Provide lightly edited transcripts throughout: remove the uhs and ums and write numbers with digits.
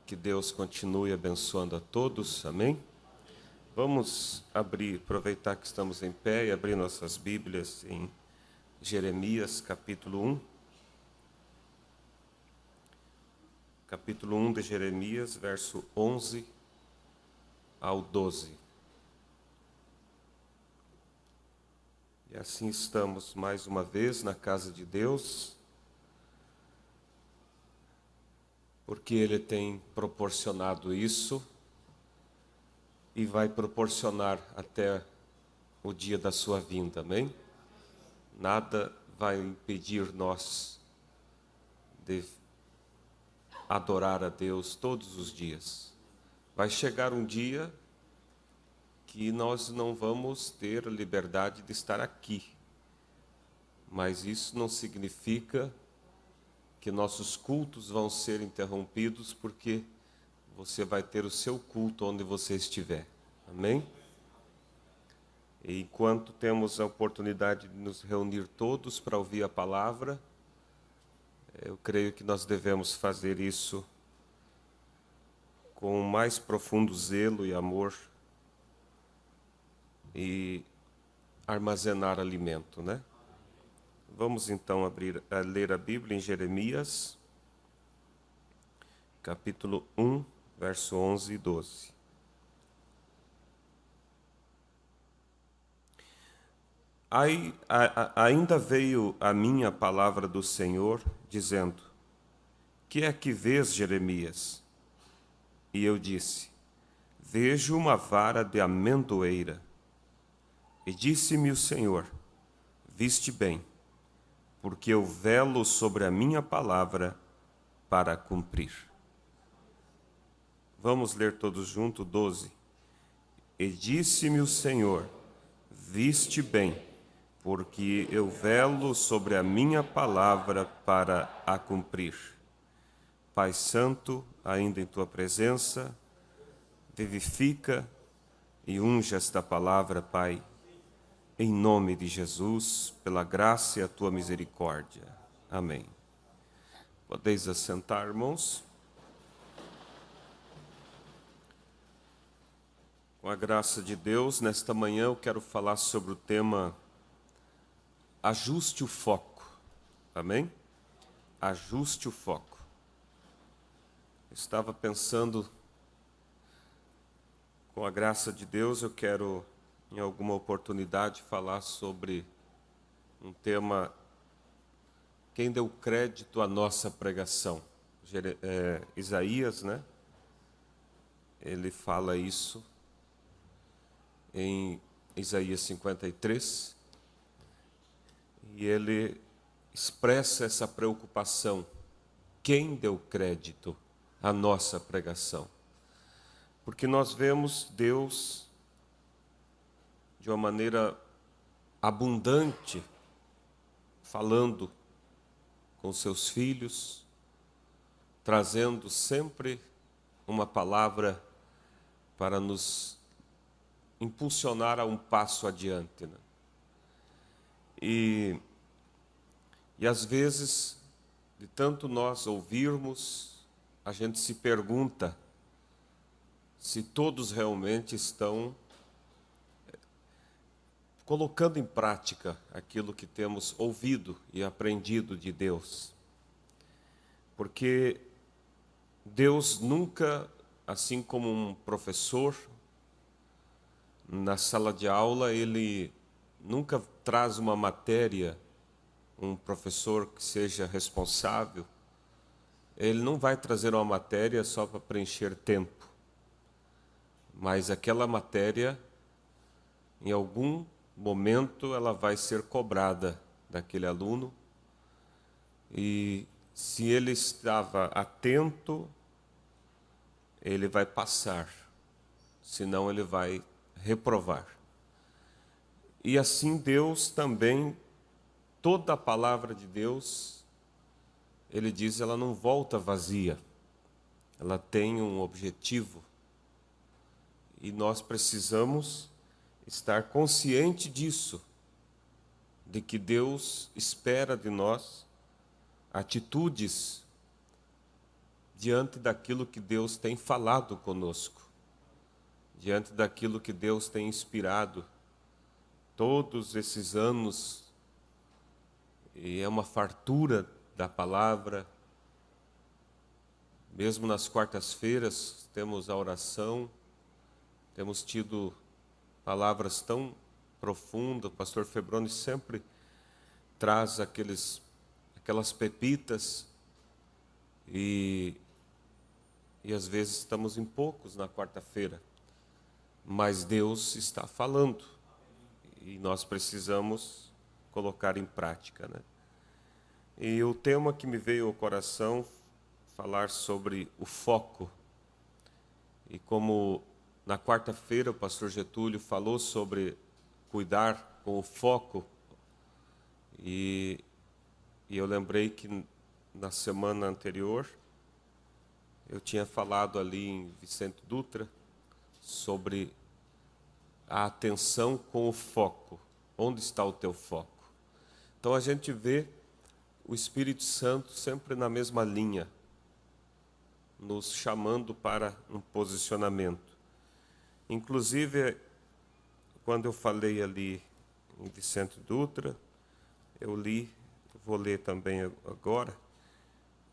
Que Deus continue abençoando a todos, amém? Vamos aproveitar que estamos em pé e abrir nossas Bíblias em Jeremias, capítulo 1. Capítulo 1 de Jeremias, verso 11 ao 12. E assim estamos mais uma vez na casa de Deus, porque Ele tem proporcionado isso e vai proporcionar até o dia da sua vinda, amém? Nada vai impedir nós de adorar a Deus todos os dias. Vai chegar um dia que nós não vamos ter a liberdade de estar aqui, mas isso não significa que nossos cultos vão ser interrompidos, porque você vai ter o seu culto onde você estiver, amém? E enquanto temos a oportunidade de nos reunir todos para ouvir a palavra, eu creio que nós devemos fazer isso com o mais profundo zelo e amor e armazenar alimento, né? Vamos então ler a Bíblia em Jeremias, capítulo 1, verso 11 e 12. Ainda veio a mim a palavra do Senhor, dizendo: Que é que vês, Jeremias? E eu disse: Vejo uma vara de amendoeira. E disse-me o Senhor: Viste bem, porque eu velo sobre a minha palavra para cumprir. Vamos ler todos juntos, 12. E disse-me o Senhor: Viste bem, porque eu velo sobre a minha palavra para a cumprir. Pai Santo, ainda em Tua presença, vivifica e unge esta palavra, Pai, em nome de Jesus, pela graça e a Tua misericórdia. Amém. Podeis assentar, irmãos. Com a graça de Deus, nesta manhã eu quero falar sobre o tema ajuste o foco. Amém? Ajuste o foco. Estava pensando, com a graça de Deus, eu quero, em alguma oportunidade, falar sobre um tema: quem deu crédito à nossa pregação? Isaías, né? Ele fala isso em Isaías 53, e ele expressa essa preocupação: quem deu crédito à nossa pregação? Porque nós vemos Deus de uma maneira abundante falando com seus filhos, trazendo sempre uma palavra para nos impulsionar a um passo adiante, né? E às vezes, de tanto nós ouvirmos, a gente se pergunta se todos realmente estão colocando em prática aquilo que temos ouvido e aprendido de Deus. Porque Deus nunca, assim como um professor na sala de aula, ele nunca traz uma matéria, um professor que seja responsável, ele não vai trazer uma matéria só para preencher tempo, mas aquela matéria, em algum momento, ela vai ser cobrada daquele aluno, e se ele estava atento, ele vai passar, senão ele vai reprovar. E assim Deus também, toda a palavra de Deus, ele diz, ela não volta vazia, ela tem um objetivo, e nós precisamos estar consciente disso, de que Deus espera de nós atitudes diante daquilo que Deus tem falado conosco, diante daquilo que Deus tem inspirado todos esses anos, e é uma fartura da palavra. Mesmo nas quartas-feiras temos a oração, temos tido palavras tão profundas. O pastor Febroni sempre traz aquelas pepitas, e às vezes estamos em poucos na quarta-feira, mas Deus está falando e nós precisamos colocar em prática, né? E o tema que me veio ao coração, falar sobre o foco. E como na quarta-feira o pastor Getúlio falou sobre cuidar com o foco, e eu lembrei que na semana anterior eu tinha falado ali em Vicente Dutra sobre a atenção com o foco. Onde está o teu foco? Então a gente vê o Espírito Santo sempre na mesma linha, nos chamando para um posicionamento. Inclusive, quando eu falei ali em Vicente Dutra, eu li, vou ler também agora,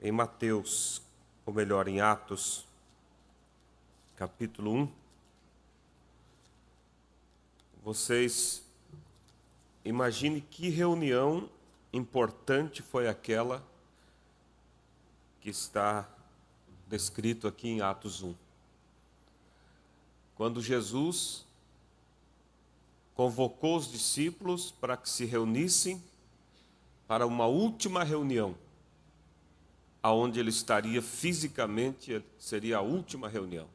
em Mateus, ou melhor, em Atos, capítulo 1. Vocês imaginem que reunião importante foi aquela que está descrito aqui em Atos 1. Quando Jesus convocou os discípulos para que se reunissem para uma última reunião, aonde ele estaria fisicamente, seria a última reunião.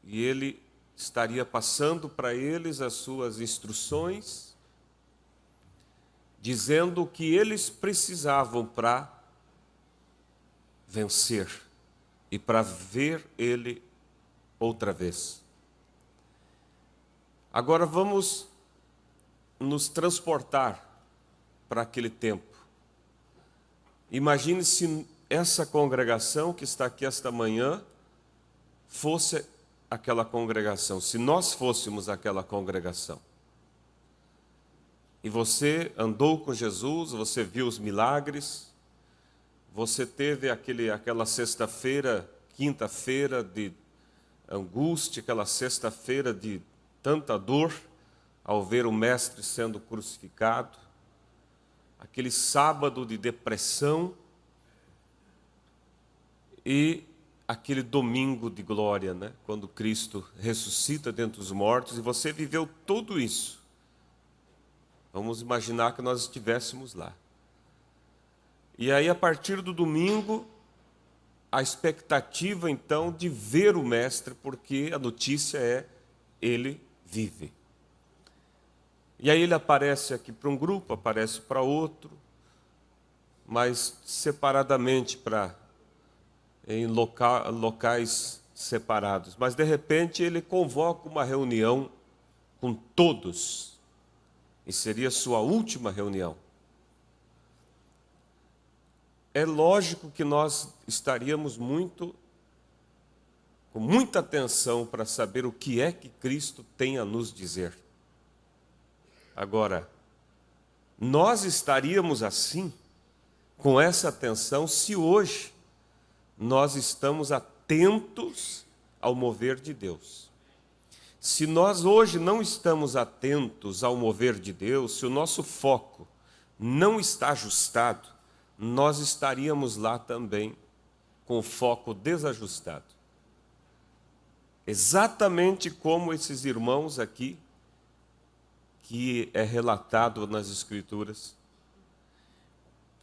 E ele estaria passando para eles as suas instruções, dizendo o que eles precisavam para vencer e para ver ele outra vez. Agora vamos nos transportar para aquele tempo. Imagine se essa congregação que está aqui esta manhã fosse aquela congregação, se nós fôssemos aquela congregação. E você andou com Jesus, você viu os milagres, você teve aquela sexta-feira, quinta-feira de angústia, aquela sexta-feira de tanta dor ao ver o Mestre sendo crucificado, aquele sábado de depressão e aquele domingo de glória, né? Quando Cristo ressuscita dentre os mortos, e você viveu tudo isso. Vamos imaginar que nós estivéssemos lá. E aí, a partir do domingo, a expectativa, então, de ver o Mestre, porque a notícia é, ele vive. E aí ele aparece aqui para um grupo, aparece para outro, mas separadamente, em locais separados. Mas, de repente, ele convoca uma reunião com todos, e seria sua última reunião. É lógico que nós estaríamos com muita atenção para saber o que é que Cristo tem a nos dizer. Agora, nós estaríamos assim, com essa atenção, se hoje nós estamos atentos ao mover de Deus. Se nós hoje não estamos atentos ao mover de Deus, se o nosso foco não está ajustado, nós estaríamos lá também com o foco desajustado. Exatamente como esses irmãos aqui, que é relatado nas Escrituras.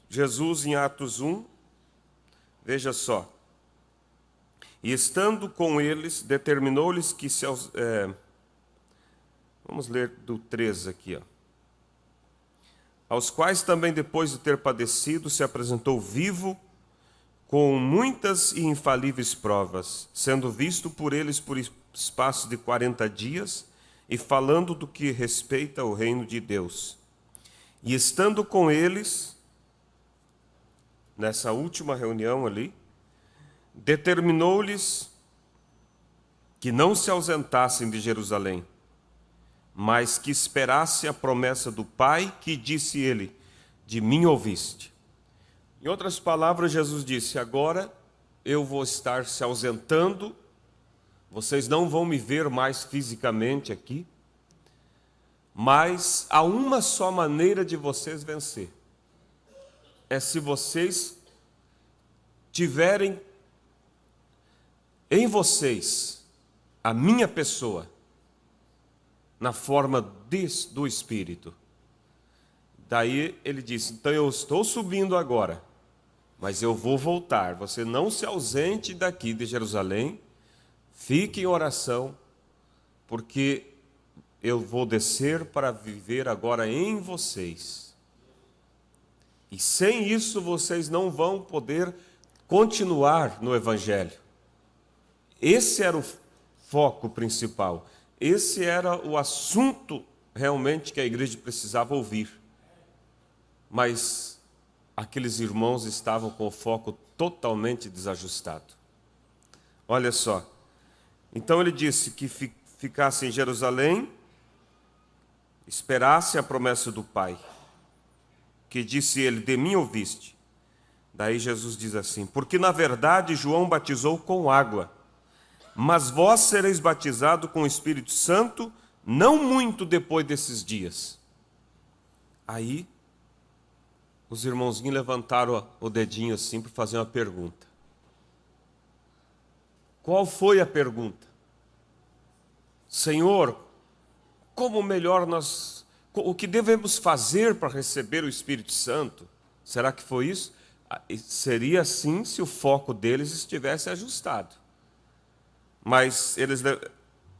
Jesus, em Atos 1, veja só. E estando com eles, determinou-lhes que se... vamos ler do 13 aqui, ó. Aos quais também, depois de ter padecido, se apresentou vivo, com muitas e infalíveis provas, sendo visto por eles por espaço de 40 dias, e falando do que respeita ao reino de Deus. E estando com eles, nessa última reunião ali, determinou-lhes que não se ausentassem de Jerusalém, mas que esperassem a promessa do Pai, que disse ele: de mim ouviste. Em outras palavras, Jesus disse: agora eu vou estar se ausentando, vocês não vão me ver mais fisicamente aqui, mas há uma só maneira de vocês vencer. É se vocês tiverem em vocês a minha pessoa, na forma do Espírito. Daí ele disse: então eu estou subindo agora, mas eu vou voltar. Você não se ausente daqui de Jerusalém, fique em oração, porque eu vou descer para viver agora em vocês. E sem isso vocês não vão poder continuar no Evangelho. Esse era o foco principal. Esse era o assunto realmente que a igreja precisava ouvir. Mas aqueles irmãos estavam com o foco totalmente desajustado. Olha só. Então ele disse que ficasse em Jerusalém, esperasse a promessa do Pai, que disse ele: de mim ouviste. Daí Jesus diz assim: porque na verdade João batizou com água, mas vós sereis batizados com o Espírito Santo não muito depois desses dias. Aí os irmãozinhos levantaram o dedinho assim para fazer uma pergunta. Qual foi a pergunta? Senhor, como melhor o que devemos fazer para receber o Espírito Santo? Será que foi isso? Seria assim se o foco deles estivesse ajustado. Mas eles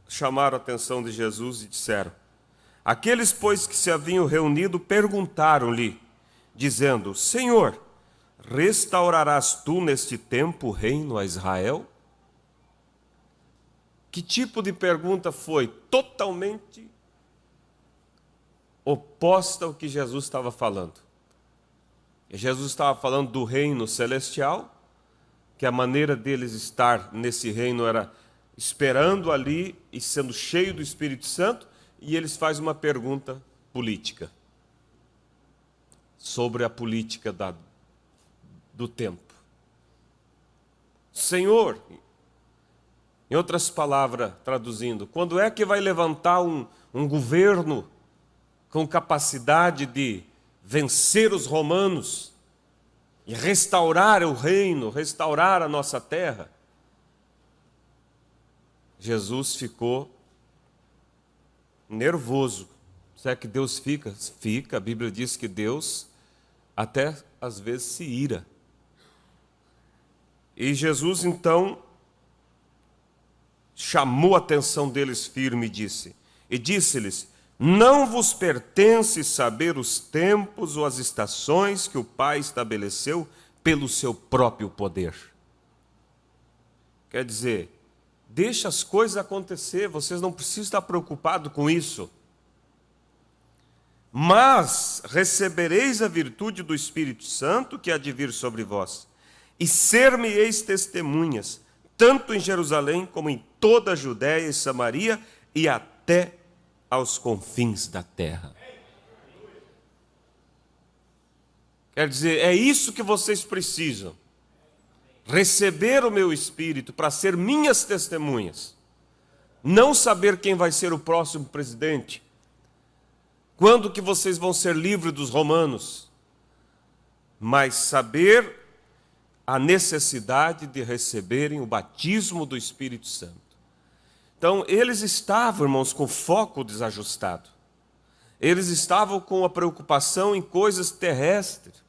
chamaram a atenção de Jesus e disseram: aqueles, pois, que se haviam reunido, perguntaram-lhe, dizendo: Senhor, restaurarás tu neste tempo o reino a Israel? Que tipo de pergunta foi? Totalmente oposta ao que Jesus estava falando. Jesus estava falando do reino celestial, que a maneira deles estar nesse reino era esperando ali e sendo cheio do Espírito Santo, e eles fazem uma pergunta política, sobre a política do tempo. Senhor, em outras palavras, traduzindo, quando é que vai levantar um governo com capacidade de vencer os romanos e restaurar o reino, restaurar a nossa terra? Jesus ficou nervoso. Será que Deus fica? Fica. A Bíblia diz que Deus até às vezes se ira. E Jesus então chamou a atenção deles firme e disse-lhes: não vos pertence saber os tempos ou as estações que o Pai estabeleceu pelo seu próprio poder. Quer dizer, deixa as coisas acontecer, vocês não precisam estar preocupados com isso. Mas recebereis a virtude do Espírito Santo que há de vir sobre vós, e ser-me-eis testemunhas, tanto em Jerusalém como em toda a Judéia e Samaria e até aos confins da terra. Quer dizer, é isso que vocês precisam. Receber o meu Espírito para ser minhas testemunhas. Não saber quem vai ser o próximo presidente. Quando que vocês vão ser livres dos romanos. Mas saber a necessidade de receberem o batismo do Espírito Santo. Então, eles estavam, irmãos, com o foco desajustado. Eles estavam com a preocupação em coisas terrestres.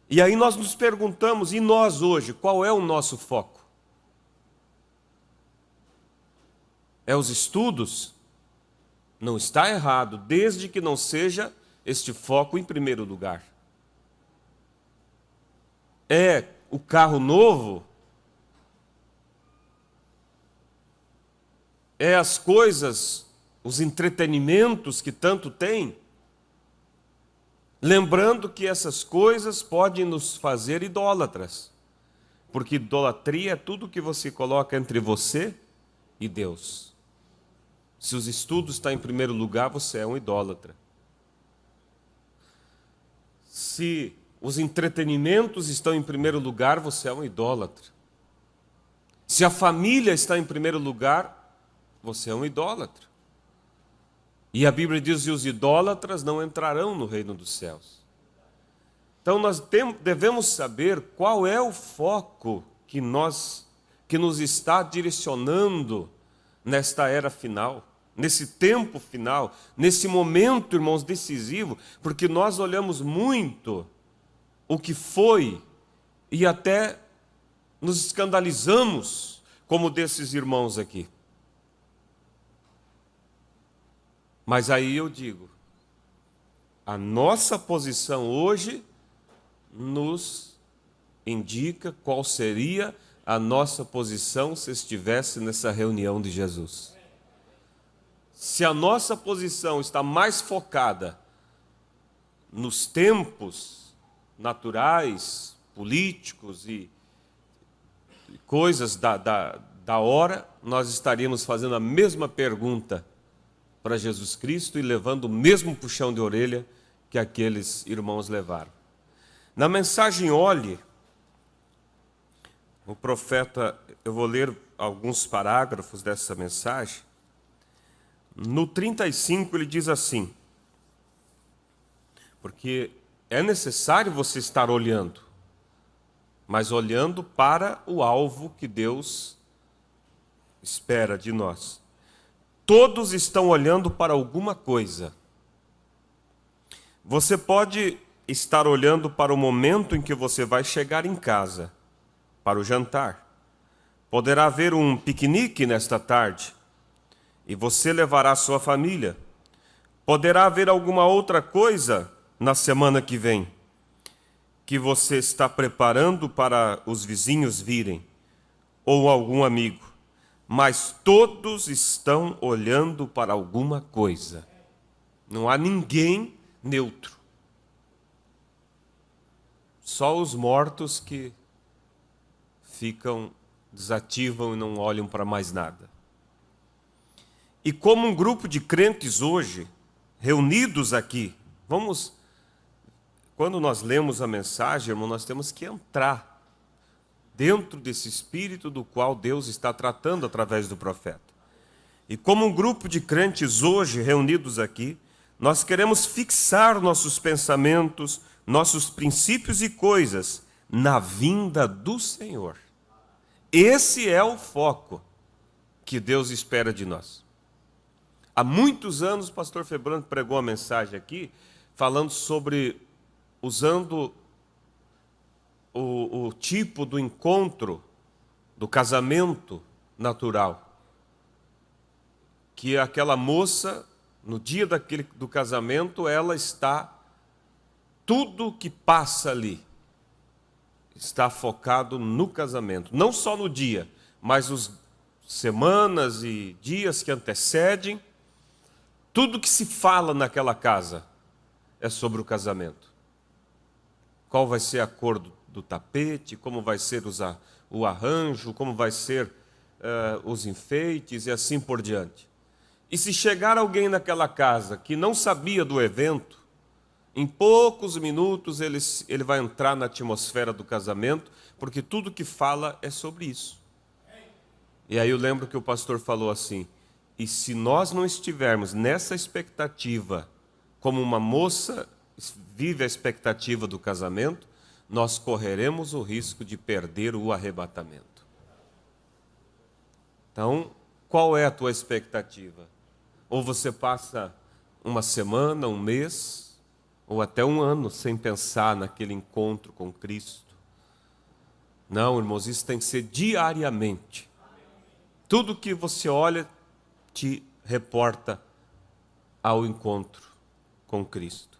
E aí nós nos perguntamos, e nós hoje, qual é o nosso foco? É os estudos? Não está errado, desde que não seja este foco em primeiro lugar. É o carro novo? É as coisas, os entretenimentos que tanto tem? Lembrando que essas coisas podem nos fazer idólatras. Porque idolatria é tudo que você coloca entre você e Deus. Se os estudos estão em primeiro lugar, você é um idólatra. Se os entretenimentos estão em primeiro lugar, você é um idólatra. Se a família está em primeiro lugar, você é um idólatra. E a Bíblia diz que os idólatras não entrarão no reino dos céus. Então nós devemos saber qual é o foco que nos está direcionando nesta era final, nesse tempo final, nesse momento, irmãos, decisivo, porque nós olhamos muito o que foi e até nos escandalizamos como desses irmãos aqui. Mas aí eu digo, a nossa posição hoje nos indica qual seria a nossa posição se estivesse nessa reunião de Jesus. Se a nossa posição está mais focada nos tempos naturais, políticos e coisas da hora, nós estaríamos fazendo a mesma pergunta para Jesus Cristo e levando o mesmo puxão de orelha que aqueles irmãos levaram. Na mensagem Olhe, o profeta, eu vou ler alguns parágrafos dessa mensagem. No 35 ele diz assim: porque é necessário você estar olhando, mas olhando para o alvo que Deus espera de nós. Todos estão olhando para alguma coisa. Você pode estar olhando para o momento em que você vai chegar em casa, para o jantar. Poderá haver um piquenique nesta tarde, e você levará sua família. Poderá haver alguma outra coisa na semana que vem, que você está preparando para os vizinhos virem, ou algum amigo. Mas todos estão olhando para alguma coisa. Não há ninguém neutro. Só os mortos que desativam e não olham para mais nada. E como um grupo de crentes hoje, reunidos aqui, quando nós lemos a mensagem, irmão, nós temos que entrar dentro desse espírito do qual Deus está tratando através do profeta. E como um grupo de crentes hoje reunidos aqui, nós queremos fixar nossos pensamentos, nossos princípios e coisas na vinda do Senhor. Esse é o foco que Deus espera de nós. Há muitos anos o pastor Febrando pregou uma mensagem aqui, falando sobre, usando o tipo do encontro, do casamento natural. Que aquela moça, no dia do casamento, ela está, tudo que passa ali, está focado no casamento. Não só no dia, mas as semanas e dias que antecedem, tudo que se fala naquela casa é sobre o casamento. Qual vai ser a cor do tapete, como vai ser o arranjo, como vai ser os enfeites e assim por diante. E se chegar alguém naquela casa que não sabia do evento, em poucos minutos ele vai entrar na atmosfera do casamento, porque tudo que fala é sobre isso. E aí eu lembro que o pastor falou assim: e se nós não estivermos nessa expectativa, como uma moça vive a expectativa do casamento, nós correremos o risco de perder o arrebatamento. Então, qual é a tua expectativa? Ou você passa uma semana, um mês, ou até um ano sem pensar naquele encontro com Cristo? Não, irmãos, isso tem que ser diariamente. Tudo que você olha te reporta ao encontro com Cristo.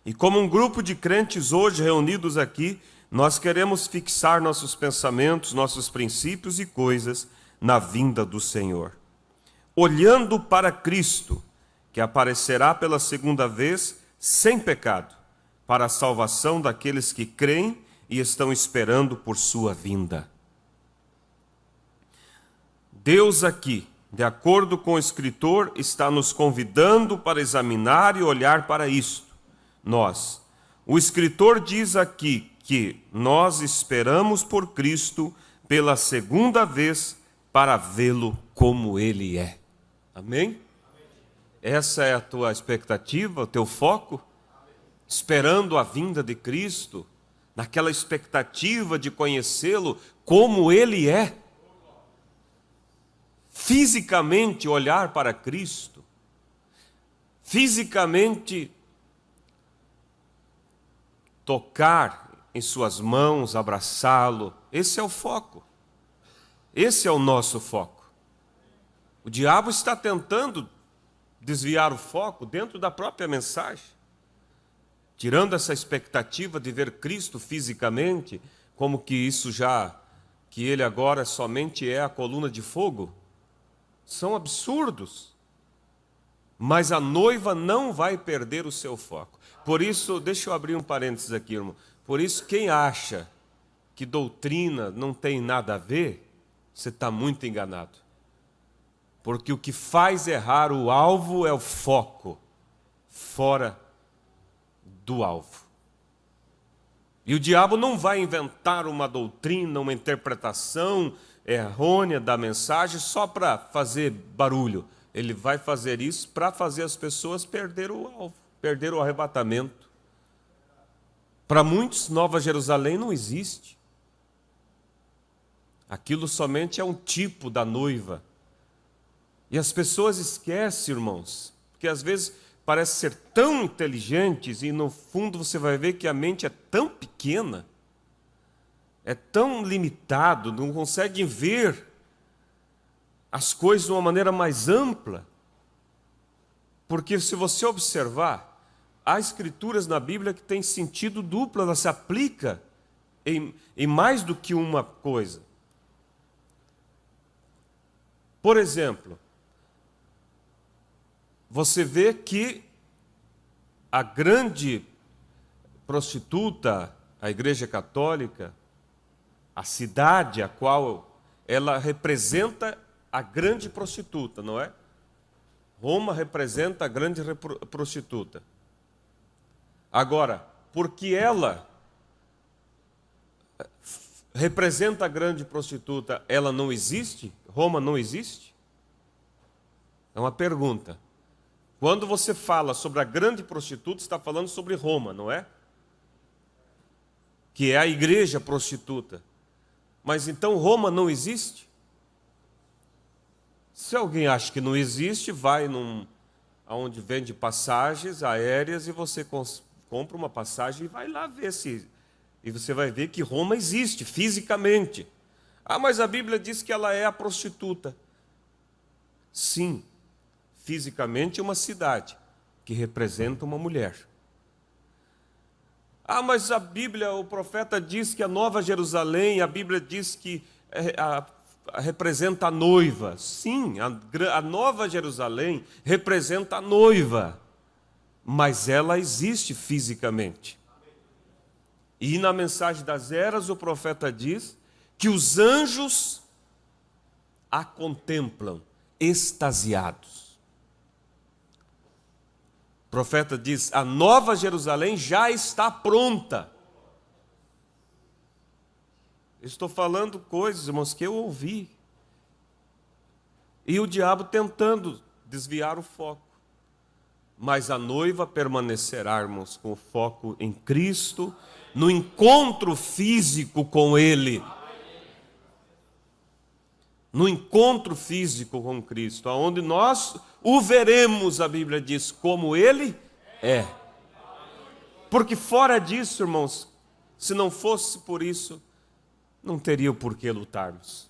E como um grupo de crentes hoje reunidos aqui, nós queremos fixar nossos pensamentos, nossos princípios e coisas na vinda do Senhor. Olhando para Cristo, que aparecerá pela segunda vez sem pecado, para a salvação daqueles que creem e estão esperando por sua vinda. Deus aqui, de acordo com o escritor, está nos convidando para examinar e olhar para isto. O escritor diz aqui que nós esperamos por Cristo pela segunda vez para vê-lo como Ele é. Amém? Essa é a tua expectativa, o teu foco? Esperando a vinda de Cristo, naquela expectativa de conhecê-lo como Ele é. Fisicamente olhar para Cristo, fisicamente tocar em suas mãos, abraçá-lo. Esse é o foco. Esse é o nosso foco. O diabo está tentando desviar o foco dentro da própria mensagem, tirando essa expectativa de ver Cristo fisicamente, como que que ele agora somente é a coluna de fogo. São absurdos. Mas a noiva não vai perder o seu foco. Por isso, deixa eu abrir um parênteses aqui, irmão. Por isso, quem acha que doutrina não tem nada a ver, você está muito enganado. Porque o que faz errar o alvo é o foco, fora do alvo. E o diabo não vai inventar uma doutrina, uma interpretação errônea da mensagem só para fazer barulho. Ele vai fazer isso para fazer as pessoas perder o alvo, perder o arrebatamento. Para muitos, Nova Jerusalém não existe. Aquilo somente é um tipo da noiva. E as pessoas esquecem, irmãos, porque às vezes parece ser tão inteligentes e no fundo você vai ver que a mente é tão pequena, é tão limitado, não conseguem ver as coisas de uma maneira mais ampla. Porque se você observar, há escrituras na Bíblia que têm sentido duplo, ela se aplica em mais do que uma coisa. Por exemplo, você vê que a grande prostituta, a Igreja Católica, a cidade a qual ela representa a grande prostituta, não é? Roma representa a grande prostituta. Agora, porque ela representa a grande prostituta, ela não existe? Roma não existe? É uma pergunta. Quando você fala sobre a grande prostituta, está falando sobre Roma, não é? Que é a igreja prostituta. Mas então Roma não existe? Se alguém acha que não existe, vai aonde vende passagens aéreas e você compra uma passagem e vai lá ver se... E você vai ver que Roma existe fisicamente. Ah, mas a Bíblia diz que ela é a prostituta. Sim, fisicamente é uma cidade que representa uma mulher. Ah, mas a Bíblia, o profeta diz que a Nova Jerusalém, a Bíblia diz que representa a noiva. Sim, a Nova Jerusalém representa a noiva, mas ela existe fisicamente. E na mensagem das eras o profeta diz que os anjos a contemplam extasiados. O profeta diz: a Nova Jerusalém já está pronta. Estou falando coisas, irmãos, que eu ouvi. E o diabo tentando desviar o foco. Mas a noiva permanecerá, irmãos, com o foco em Cristo, no encontro físico com Ele. No encontro físico com Cristo, onde nós o veremos, a Bíblia diz, como Ele é. Porque fora disso, irmãos, se não fosse por isso, não teria o porquê lutarmos.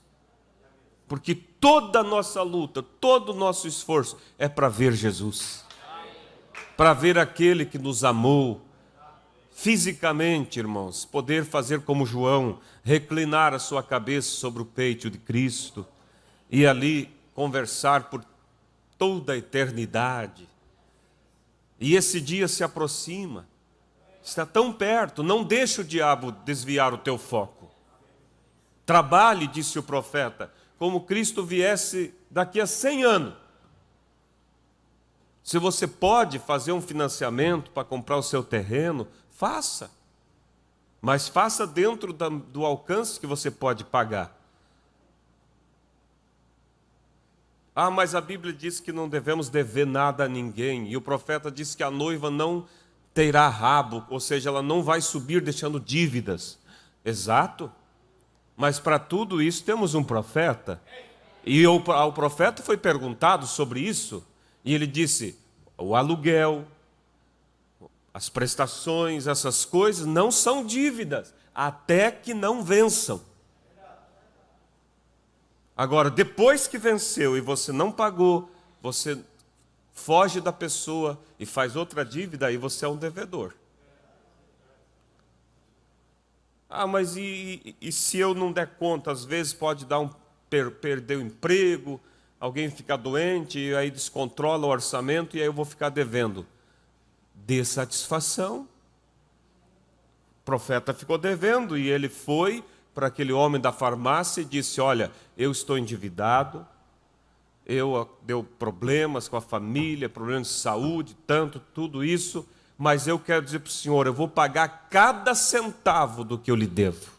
Porque toda a nossa luta, todo o nosso esforço é para ver Jesus. Para ver aquele que nos amou. Fisicamente, irmãos, poder fazer como João, reclinar a sua cabeça sobre o peito de Cristo e ali conversar por toda a eternidade. E esse dia se aproxima. Está tão perto, não deixe o diabo desviar o teu foco. Trabalhe, disse o profeta, como Cristo viesse daqui a 100 anos. Se você pode fazer um financiamento para comprar o seu terreno, faça. Mas faça dentro do alcance que você pode pagar. Ah, mas a Bíblia diz que não devemos dever nada a ninguém. E o profeta diz que a noiva não terá rabo, ou seja, ela não vai subir deixando dívidas. Exato. Mas para tudo isso temos um profeta. E ao profeta foi perguntado sobre isso. E ele disse, o aluguel, as prestações, essas coisas não são dívidas, até que não vençam. Agora, depois que venceu e você não pagou, você foge da pessoa e faz outra dívida, aí você é um devedor. Ah, mas e se eu não der conta? Às vezes pode dar perder o emprego, alguém ficar doente, e aí descontrola o orçamento e aí eu vou ficar devendo. Dê satisfação. O profeta ficou devendo e ele foi para aquele homem da farmácia e disse, olha, eu estou endividado, deu problemas com a família, problemas de saúde, tudo isso, mas eu quero dizer para o senhor, eu vou pagar cada centavo do que eu lhe devo.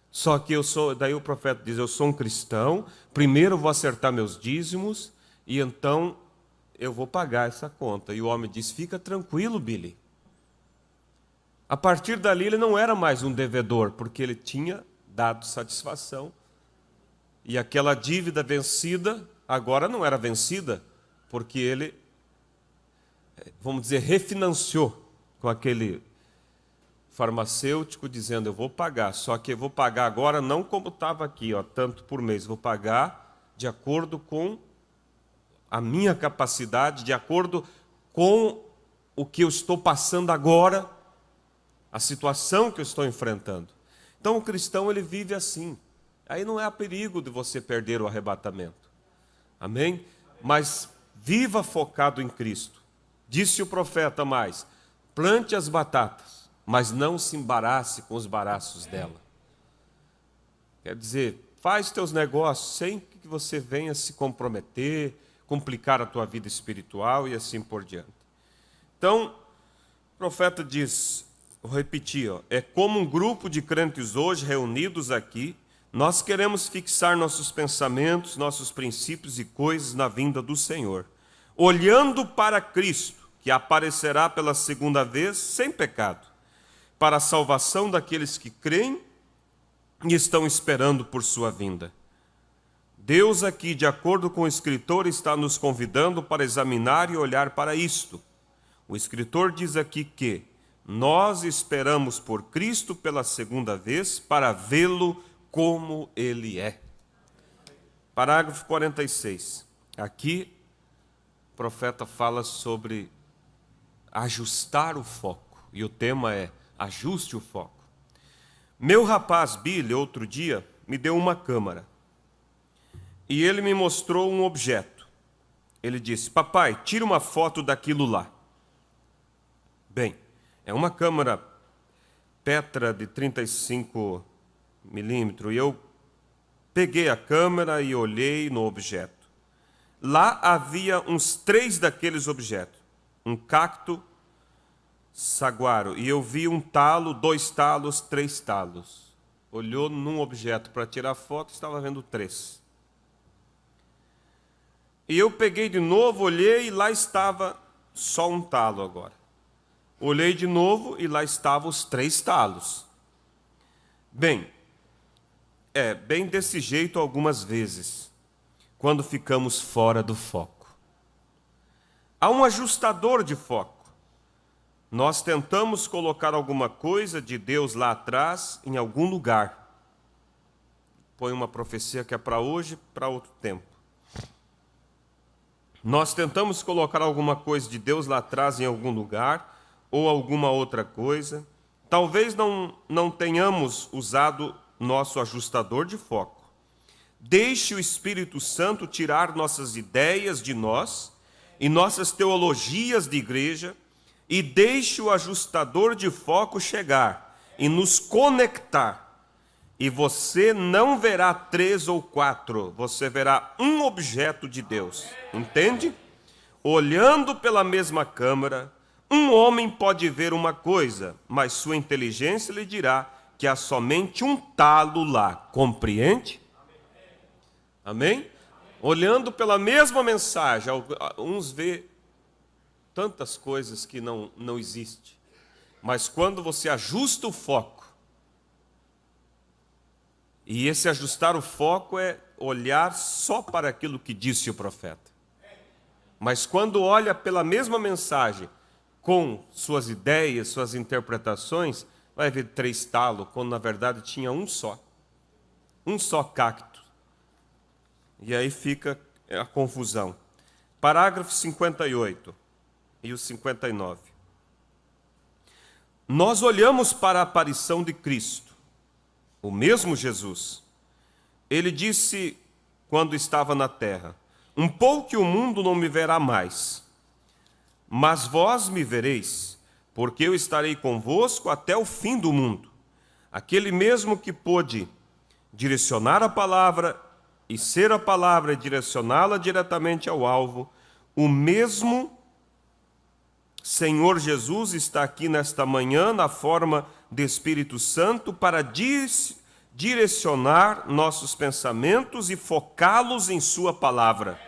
Só que daí o profeta diz, eu sou um cristão, primeiro eu vou acertar meus dízimos, e então eu vou pagar essa conta. E o homem diz, fica tranquilo, Billy. A partir dali ele não era mais um devedor, porque ele tinha dado satisfação. E aquela dívida vencida, agora não era vencida, porque ele, vamos dizer, refinanciou com aquele farmacêutico, dizendo, eu vou pagar, só que eu vou pagar agora não como estava aqui, tanto por mês, vou pagar de acordo com a minha capacidade, de acordo com o que eu estou passando agora, a situação que eu estou enfrentando. Então o cristão ele vive assim. Aí não há perigo de você perder o arrebatamento. Amém? Mas viva focado em Cristo. Disse o profeta mais, plante as batatas, mas não se embarace com os baraços dela. Quer dizer, faz teus negócios sem que você venha se comprometer, complicar a tua vida espiritual e assim por diante. Então, o profeta diz, vou repetir, é como um grupo de crentes hoje reunidos aqui, nós queremos fixar nossos pensamentos, nossos princípios e coisas na vinda do Senhor, olhando para Cristo, que aparecerá pela segunda vez sem pecado, para a salvação daqueles que creem e estão esperando por sua vinda. Deus aqui, de acordo com o escritor, está nos convidando para examinar e olhar para isto. O escritor diz aqui que nós esperamos por Cristo pela segunda vez para vê-lo como Ele é. Parágrafo 46. Aqui o profeta fala sobre ajustar o foco. E o tema é ajuste o foco. Meu rapaz Billy, outro dia, me deu uma câmera. E ele me mostrou um objeto. Ele disse, papai, tira uma foto daquilo lá. Bem, é uma câmera Petra de 35 milímetros. E eu peguei a câmera e olhei no objeto. Lá havia uns 3 daqueles objetos. Um cacto saguaro. E eu vi um talo, 2 talos, 3 talos. Olhou num objeto para tirar foto, estava vendo 3. E eu peguei de novo, olhei e lá estava só um talo agora. Olhei de novo e lá estavam os 3 talos. Bem, bem desse jeito algumas vezes, quando ficamos fora do foco. Há um ajustador de foco. Nós tentamos colocar alguma coisa de Deus lá atrás, em algum lugar. Põe uma profecia que é para hoje, para outro tempo. Nós tentamos colocar alguma coisa de Deus lá atrás em algum lugar, ou alguma outra coisa. Talvez não tenhamos usado nosso ajustador de foco. Deixe o Espírito Santo tirar nossas ideias de nós e nossas teologias de igreja e deixe o ajustador de foco chegar e nos conectar. E você não verá 3 ou 4, você verá um objeto de Deus. Entende? Olhando pela mesma câmera, um homem pode ver uma coisa, mas sua inteligência lhe dirá que há somente um talo lá. Compreende? Amém? Olhando pela mesma mensagem, uns vê tantas coisas que não existem. Mas quando você ajusta o foco, e esse ajustar o foco é olhar só para aquilo que disse o profeta. Mas quando olha pela mesma mensagem, com suas ideias, suas interpretações, vai ver 3 talos, quando na verdade tinha um só cacto. E aí fica a confusão. Parágrafo 58 e o 59. Nós olhamos para a aparição de Cristo, o mesmo Jesus. Ele disse quando estava na terra: um pouco o mundo não me verá mais, mas vós me vereis, porque eu estarei convosco até o fim do mundo. Aquele mesmo que pôde direcionar a palavra e ser a palavra e direcioná-la diretamente ao alvo, o mesmo Senhor Jesus está aqui nesta manhã na forma de Espírito Santo para direcionar nossos pensamentos e focá-los em sua palavra,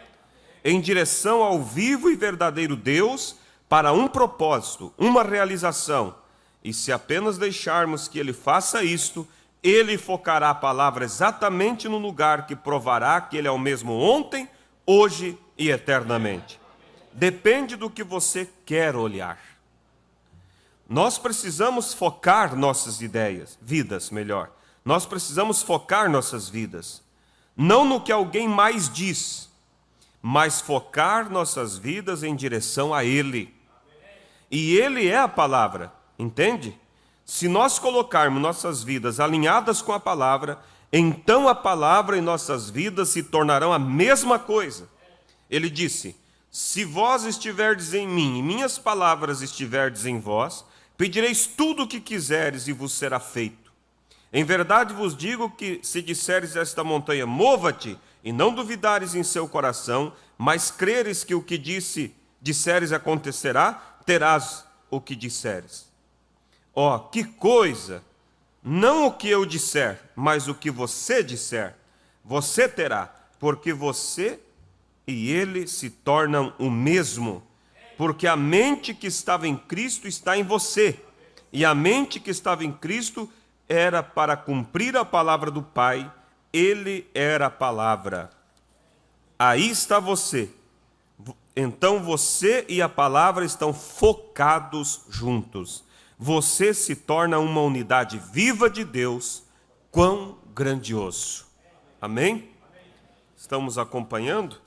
em direção ao vivo e verdadeiro Deus, para um propósito, uma realização. E se apenas deixarmos que Ele faça isto, Ele focará a palavra exatamente no lugar que provará que Ele é o mesmo ontem, hoje e eternamente. Depende do que você quer olhar. Nós precisamos focar nossas vidas melhor. Nós precisamos focar nossas vidas, não no que alguém mais diz, mas focar nossas vidas em direção a Ele. E Ele é a palavra, entende? Se nós colocarmos nossas vidas alinhadas com a palavra, então a palavra e nossas vidas se tornarão a mesma coisa. Ele disse: se vós estiverdes em mim e minhas palavras estiverdes em vós, pedireis tudo o que quiseres e vos será feito. Em verdade vos digo que se disseres a esta montanha, mova-te, e não duvidares em seu coração, mas creres que o que disseres acontecerá, terás o que disseres. Ó, que coisa! Não o que eu disser, mas o que você disser, você terá, porque você e ele se tornam o mesmo, porque a mente que estava em Cristo está em você, e a mente que estava em Cristo era para cumprir a palavra do Pai, Ele era a palavra. Aí está você. Então você e a palavra estão focados juntos. Você se torna uma unidade viva de Deus. Quão grandioso. Amém? Estamos acompanhando?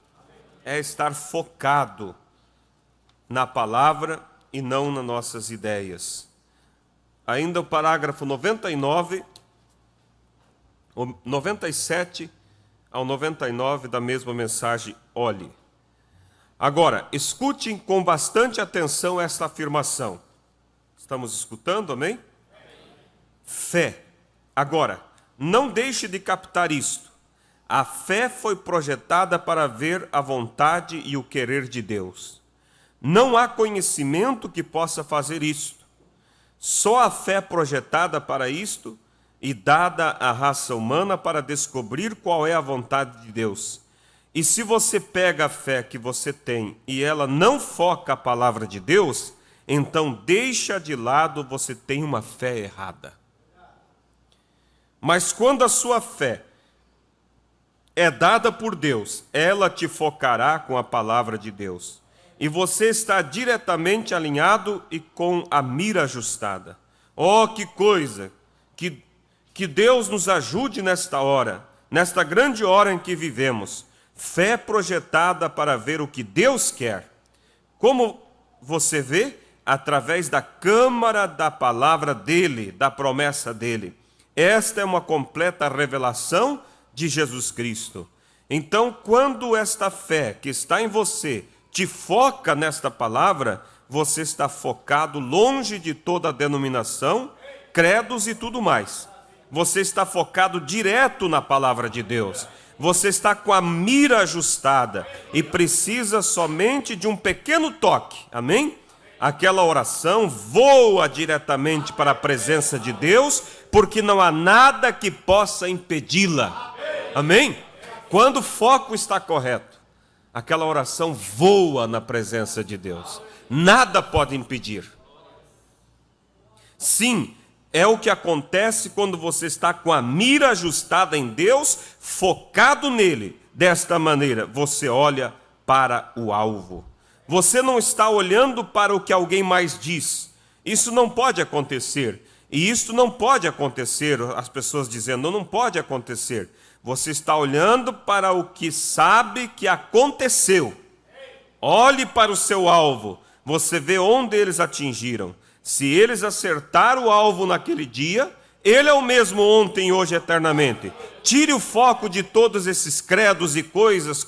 É estar focado na palavra e não nas nossas ideias. Ainda o parágrafo 99, 97 ao 99 da mesma mensagem, olhe. Agora, escutem com bastante atenção esta afirmação. Estamos escutando, amém? Fé. Agora, não deixe de captar isto. A fé foi projetada para ver a vontade e o querer de Deus. Não há conhecimento que possa fazer isto. Só a fé projetada para isto e dada à raça humana para descobrir qual é a vontade de Deus. E se você pega a fé que você tem e ela não foca a palavra de Deus, então deixa de lado, você tem uma fé errada. Mas quando a sua fé é dada por Deus, ela te focará com a palavra de Deus. E você está diretamente alinhado e com a mira ajustada. Oh, que coisa! Que Deus nos ajude nesta hora, nesta grande hora em que vivemos. Fé projetada para ver o que Deus quer. Como você vê? Através da câmara da palavra dele, da promessa dele. Esta é uma completa revelação de Jesus Cristo. Então, quando esta fé que está em você te foca nesta palavra, você está focado longe de toda a denominação, credos e tudo mais. Você está focado direto na palavra de Deus. Você está com a mira ajustada e precisa somente de um pequeno toque. Amém? Aquela oração voa diretamente para a presença de Deus, porque não há nada que possa impedi-la. Amém? Quando o foco está correto, aquela oração voa na presença de Deus. Nada pode impedir. Sim, é o que acontece quando você está com a mira ajustada em Deus, focado nele. Desta maneira, você olha para o alvo. Você não está olhando para o que alguém mais diz. Isso não pode acontecer. E isso não pode acontecer, as pessoas dizendo, não pode acontecer. Você está olhando para o que sabe que aconteceu. Olhe para o seu alvo. Você vê onde eles atingiram. Se eles acertaram o alvo naquele dia, ele é o mesmo ontem, hoje, eternamente. Tire o foco de todos esses credos e coisas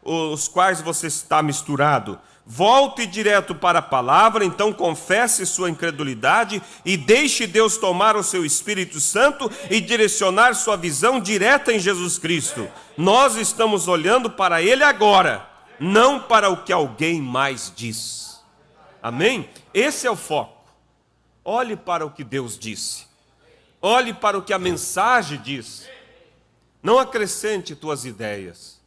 os quais você está misturado. Volte direto para a palavra, então confesse sua incredulidade e deixe Deus tomar o seu Espírito Santo e direcionar sua visão direta em Jesus Cristo. Nós estamos olhando para Ele agora, não para o que alguém mais diz. Amém? Esse é o foco. Olhe para o que Deus disse. Olhe para o que a mensagem diz. Não acrescente tuas ideias.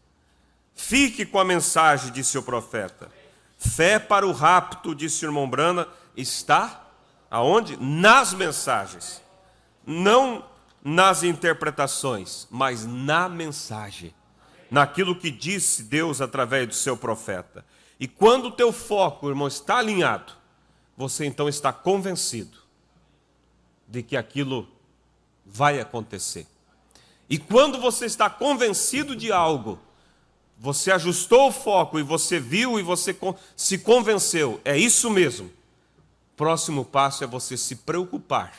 Fique com a mensagem, disse o profeta. Fé para o rapto, disse o irmão Brana, está aonde? Nas mensagens. Não nas interpretações, mas na mensagem. Naquilo que disse Deus através do seu profeta. E quando o teu foco, irmão, está alinhado, você então está convencido de que aquilo vai acontecer. E quando você está convencido de algo, você ajustou o foco e você viu e você se convenceu, é isso mesmo. Próximo passo é você se preocupar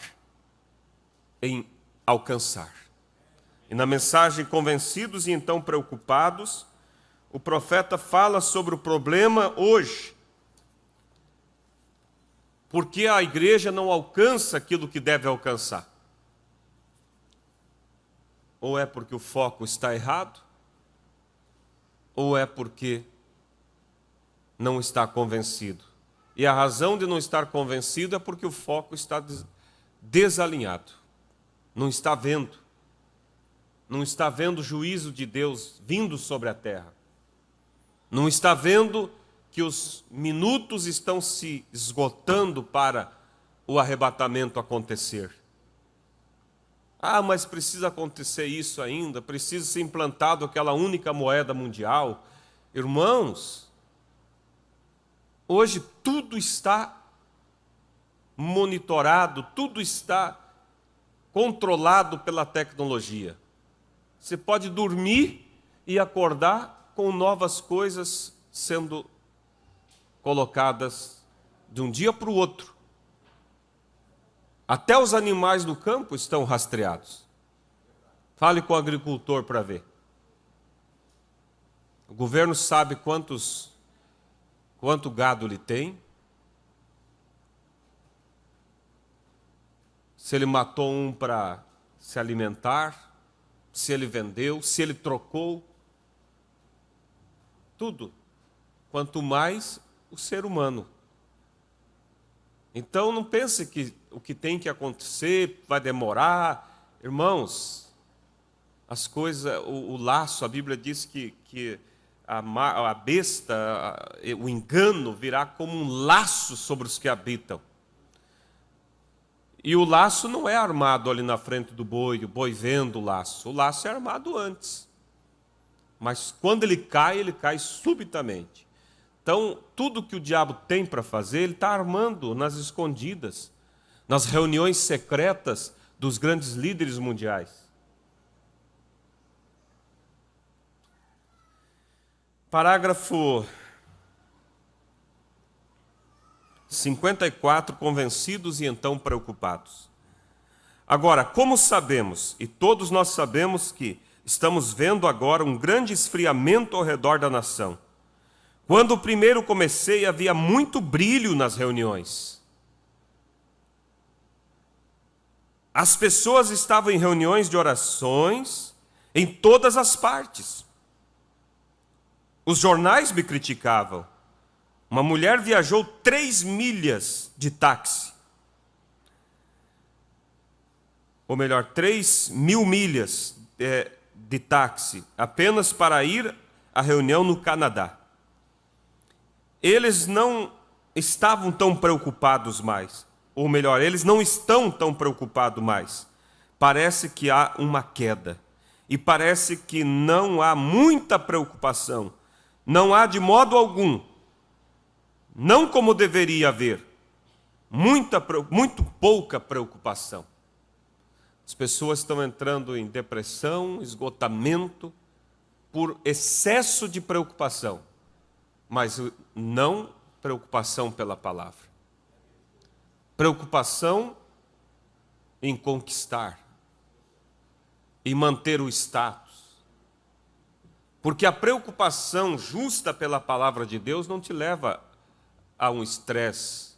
em alcançar. E na mensagem Convencidos e então Preocupados, o profeta fala sobre o problema hoje. Porque a igreja não alcança aquilo que deve alcançar. Ou é porque o foco está errado, ou é porque não está convencido. E a razão de não estar convencido é porque o foco está desalinhado. Não está vendo. Não está vendo o juízo de Deus vindo sobre a terra. Não está vendo que os minutos estão se esgotando para o arrebatamento acontecer. Ah, mas precisa acontecer isso ainda, precisa ser implantado aquela única moeda mundial. Irmãos, hoje tudo está monitorado, tudo está controlado pela tecnologia. Você pode dormir e acordar com novas coisas sendo colocadas de um dia para o outro. Até os animais do campo estão rastreados. Fale com o agricultor para ver. O governo sabe quanto gado ele tem. Se ele matou um para se alimentar, se ele vendeu, se ele trocou. Tudo. Quanto mais o ser humano. Então não pense que o que tem que acontecer vai demorar. Irmãos, as coisas, o laço, a Bíblia diz que a besta, o engano virá como um laço sobre os que habitam. E o laço não é armado ali na frente do boi, o boi vendo o laço é armado antes. Mas quando ele cai subitamente. Então, tudo que o diabo tem para fazer, ele está armando nas escondidas, nas reuniões secretas dos grandes líderes mundiais. Parágrafo 54, convencidos e então preocupados. Agora, como sabemos, e todos nós sabemos que estamos vendo agora um grande esfriamento ao redor da nação, Quando primeiro comecei, havia muito brilho nas reuniões. As pessoas estavam em reuniões de orações em todas as partes. Os jornais me criticavam. Uma mulher viajou 3 milhas de táxi. Ou melhor, 3.000 milhas de táxi, apenas para ir à reunião no Canadá. Eles não estavam tão preocupados mais. Ou melhor, eles não estão tão preocupados mais. Parece que há uma queda. E parece que não há muita preocupação. Não há de modo algum. Não como deveria haver. Muito pouca preocupação. As pessoas estão entrando em depressão, esgotamento, por excesso de preocupação. Mas não preocupação pela palavra. Preocupação em conquistar e manter o status. Porque a preocupação justa pela palavra de Deus não te leva a um estresse.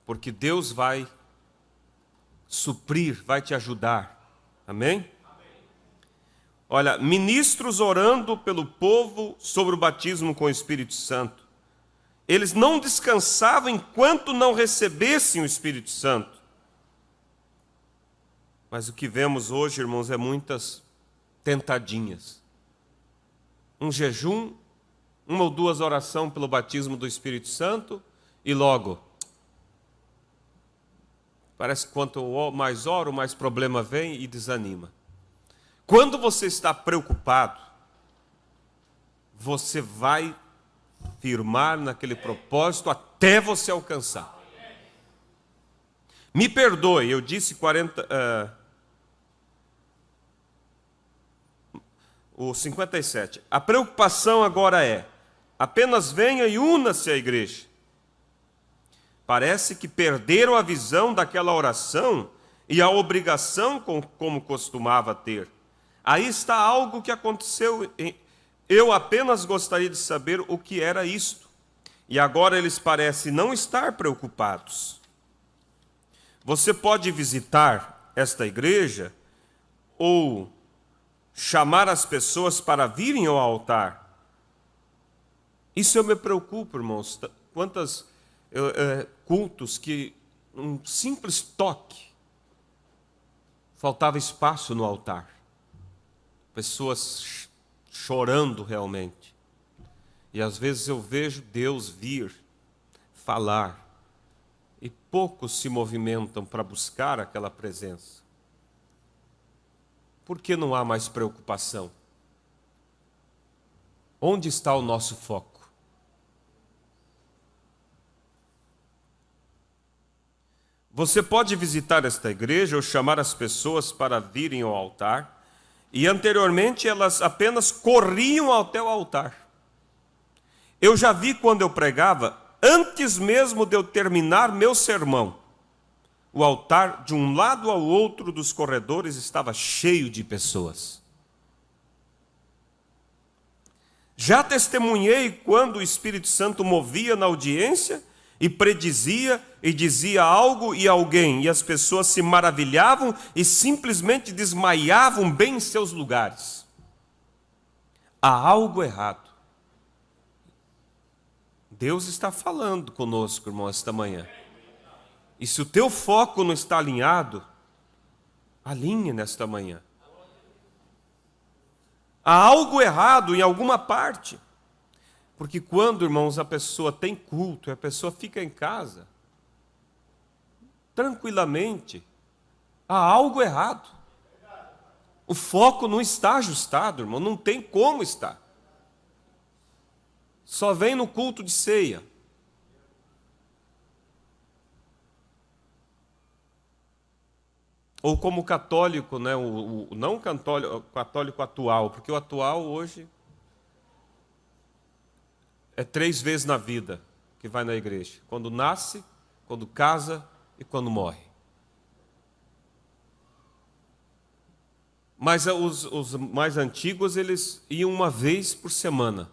Porque Deus vai suprir, vai te ajudar. Amém? Olha, ministros orando pelo povo sobre o batismo com o Espírito Santo. Eles não descansavam enquanto não recebessem o Espírito Santo. Mas o que vemos hoje, irmãos, é muitas tentadinhas. Um jejum, 1 ou 2 orações pelo batismo do Espírito Santo e logo. Parece que quanto mais oro, mais problema vem e desanima. Quando você está preocupado, você vai firmar naquele propósito até você alcançar. Me perdoe, eu disse 57. A preocupação agora é, apenas venha e una-se à igreja. Parece que perderam a visão daquela oração e a obrigação como costumava ter. Aí está algo que aconteceu. Eu apenas gostaria de saber o que era isto. E agora eles parecem não estar preocupados. Você pode visitar esta igreja ou chamar as pessoas para virem ao altar. Isso eu me preocupo, irmãos. Quantos cultos que um simples toque faltava espaço no altar. Pessoas chorando realmente. E às vezes eu vejo Deus vir, falar, e poucos se movimentam para buscar aquela presença. Por que não há mais preocupação? Onde está o nosso foco? Você pode visitar esta igreja ou chamar as pessoas para virem ao altar, e anteriormente elas apenas corriam até o altar. Eu já vi quando eu pregava, antes mesmo de eu terminar meu sermão, o altar de um lado ao outro dos corredores estava cheio de pessoas. Já testemunhei quando o Espírito Santo movia na audiência e predizia e dizia algo e alguém, e as pessoas se maravilhavam e simplesmente desmaiavam bem em seus lugares. Há algo errado. Deus está falando conosco, irmão, esta manhã. E se o teu foco não está alinhado, alinhe nesta manhã. Há algo errado em alguma parte. Porque quando, irmãos, a pessoa tem culto, a pessoa fica em casa, tranquilamente, há algo errado. O foco não está ajustado, irmão, não tem como estar. Só vem no culto de ceia. Ou como católico, né? Não católico atual, porque o atual hoje é 3 vezes na vida que vai na igreja. Quando nasce, quando casa e quando morre. Mas os mais antigos, eles iam uma vez por semana.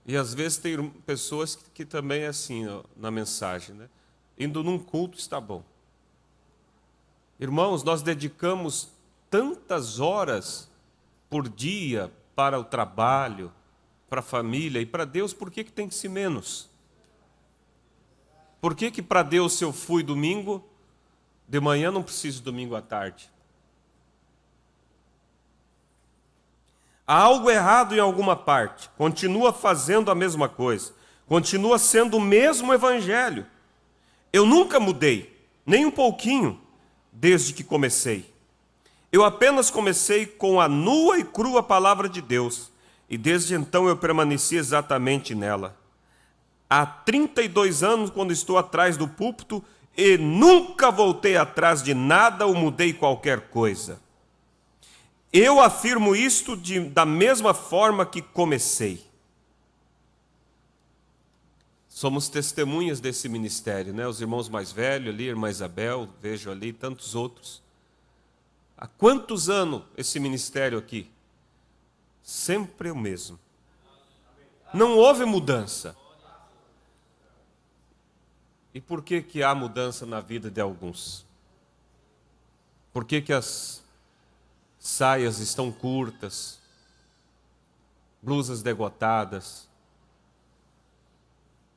E às vezes tem pessoas que também é assim, ó, na mensagem, né? Indo num culto está bom. Irmãos, nós dedicamos tantas horas por dia para o trabalho, para a família e para Deus, por que tem que ser menos? Por que para Deus, se eu fui domingo de manhã, não preciso domingo à tarde? Há algo errado em alguma parte, continua fazendo a mesma coisa, continua sendo o mesmo evangelho. Eu nunca mudei, nem um pouquinho, desde que comecei. Eu apenas comecei com a nua e crua palavra de Deus, e desde então eu permaneci exatamente nela. Há 32 anos, quando estou atrás do púlpito, e nunca voltei atrás de nada ou mudei qualquer coisa. Eu afirmo isto da mesma forma que comecei. Somos testemunhas desse ministério, né? Os irmãos mais velhos ali, a irmã Isabel, vejo ali, tantos outros. Há quantos anos esse ministério aqui? Sempre o mesmo. Não houve mudança. E por que há mudança na vida de alguns? Por que as saias estão curtas, blusas degotadas?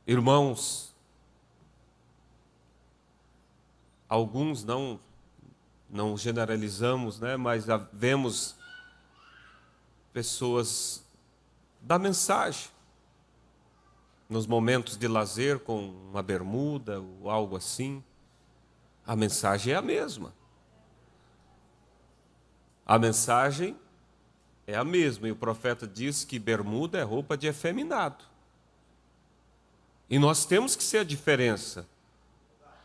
Irmãos, alguns não generalizamos, né? Mas vemos pessoas da mensagem, nos momentos de lazer com uma bermuda ou algo assim. A mensagem é a mesma. A mensagem é a mesma, e o profeta diz que bermuda é roupa de efeminado. E nós temos que ser a diferença,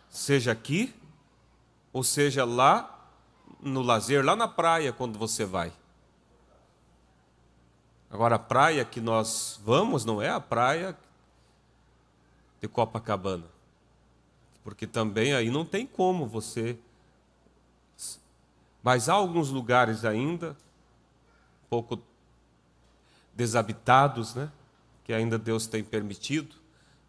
seja aqui, ou seja lá no lazer, lá na praia, quando você vai. Agora, a praia que nós vamos não é a praia de Copacabana, porque também aí não tem como você... Mas há alguns lugares ainda, um pouco desabitados, né? Que ainda Deus tem permitido,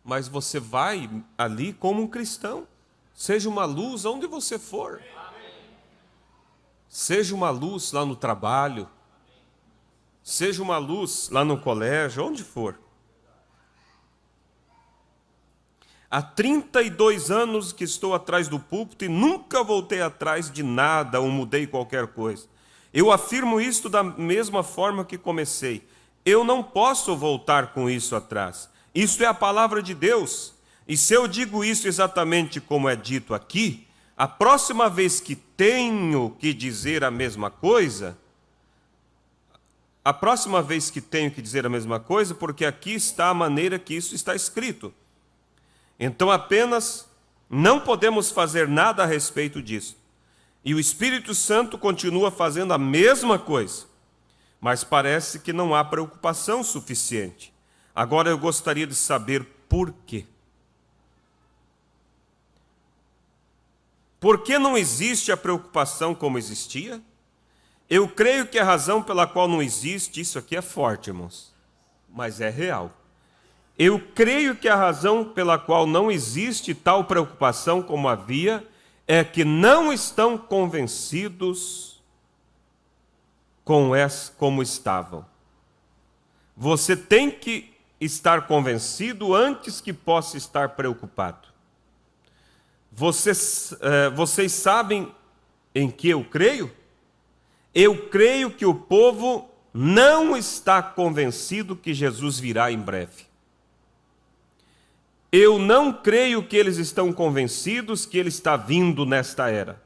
mas você vai ali como um cristão. Seja uma luz onde você for. Seja uma luz lá no trabalho. Seja uma luz lá no colégio, onde for. Há 32 anos que estou atrás do púlpito e nunca voltei atrás de nada ou mudei qualquer coisa. Eu afirmo isto da mesma forma que comecei. Eu não posso voltar com isso atrás. Isto é a palavra de Deus. E se eu digo isso exatamente como é dito aqui, a próxima vez que tenho que dizer a mesma coisa, porque aqui está a maneira que isso está escrito. Então apenas não podemos fazer nada a respeito disso. E o Espírito Santo continua fazendo a mesma coisa, mas parece que não há preocupação suficiente. Agora eu gostaria de saber por quê. Por que não existe a preocupação como existia? Eu creio que a razão pela qual não existe, isso aqui é forte, irmãos, mas é real. Eu creio que a razão pela qual não existe tal preocupação como havia é que não estão convencidos como estavam. Você tem que estar convencido antes que possa estar preocupado. Vocês sabem em que eu creio? Eu creio que o povo não está convencido que Jesus virá em breve. Eu não creio que eles estão convencidos que ele está vindo nesta era.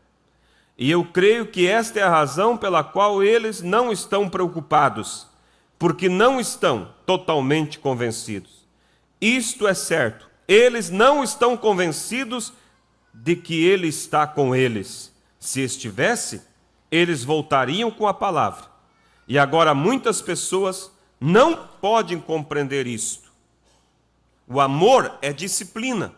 E eu creio que esta é a razão pela qual eles não estão preocupados, porque não estão totalmente convencidos. Isto é certo, eles não estão convencidos de que ele está com eles. Se estivesse, eles voltariam com a palavra. E agora muitas pessoas não podem compreender isto. O amor é disciplina.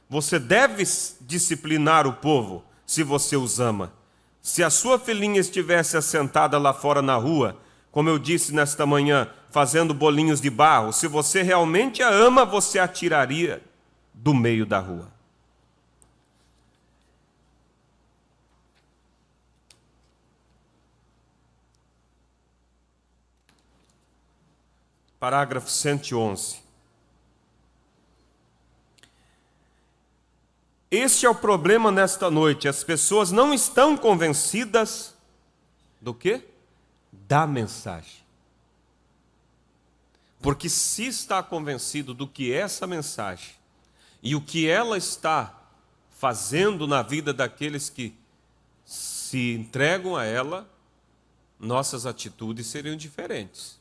Você deve disciplinar o povo se você os ama. Se a sua filhinha estivesse assentada lá fora na rua, como eu disse nesta manhã, fazendo bolinhos de barro, se você realmente a ama, você a tiraria do meio da rua. Parágrafo 111. Este é o problema nesta noite. As pessoas não estão convencidas do quê? Da mensagem. Porque se está convencido do que é essa mensagem e o que ela está fazendo na vida daqueles que se entregam a ela, nossas atitudes seriam diferentes.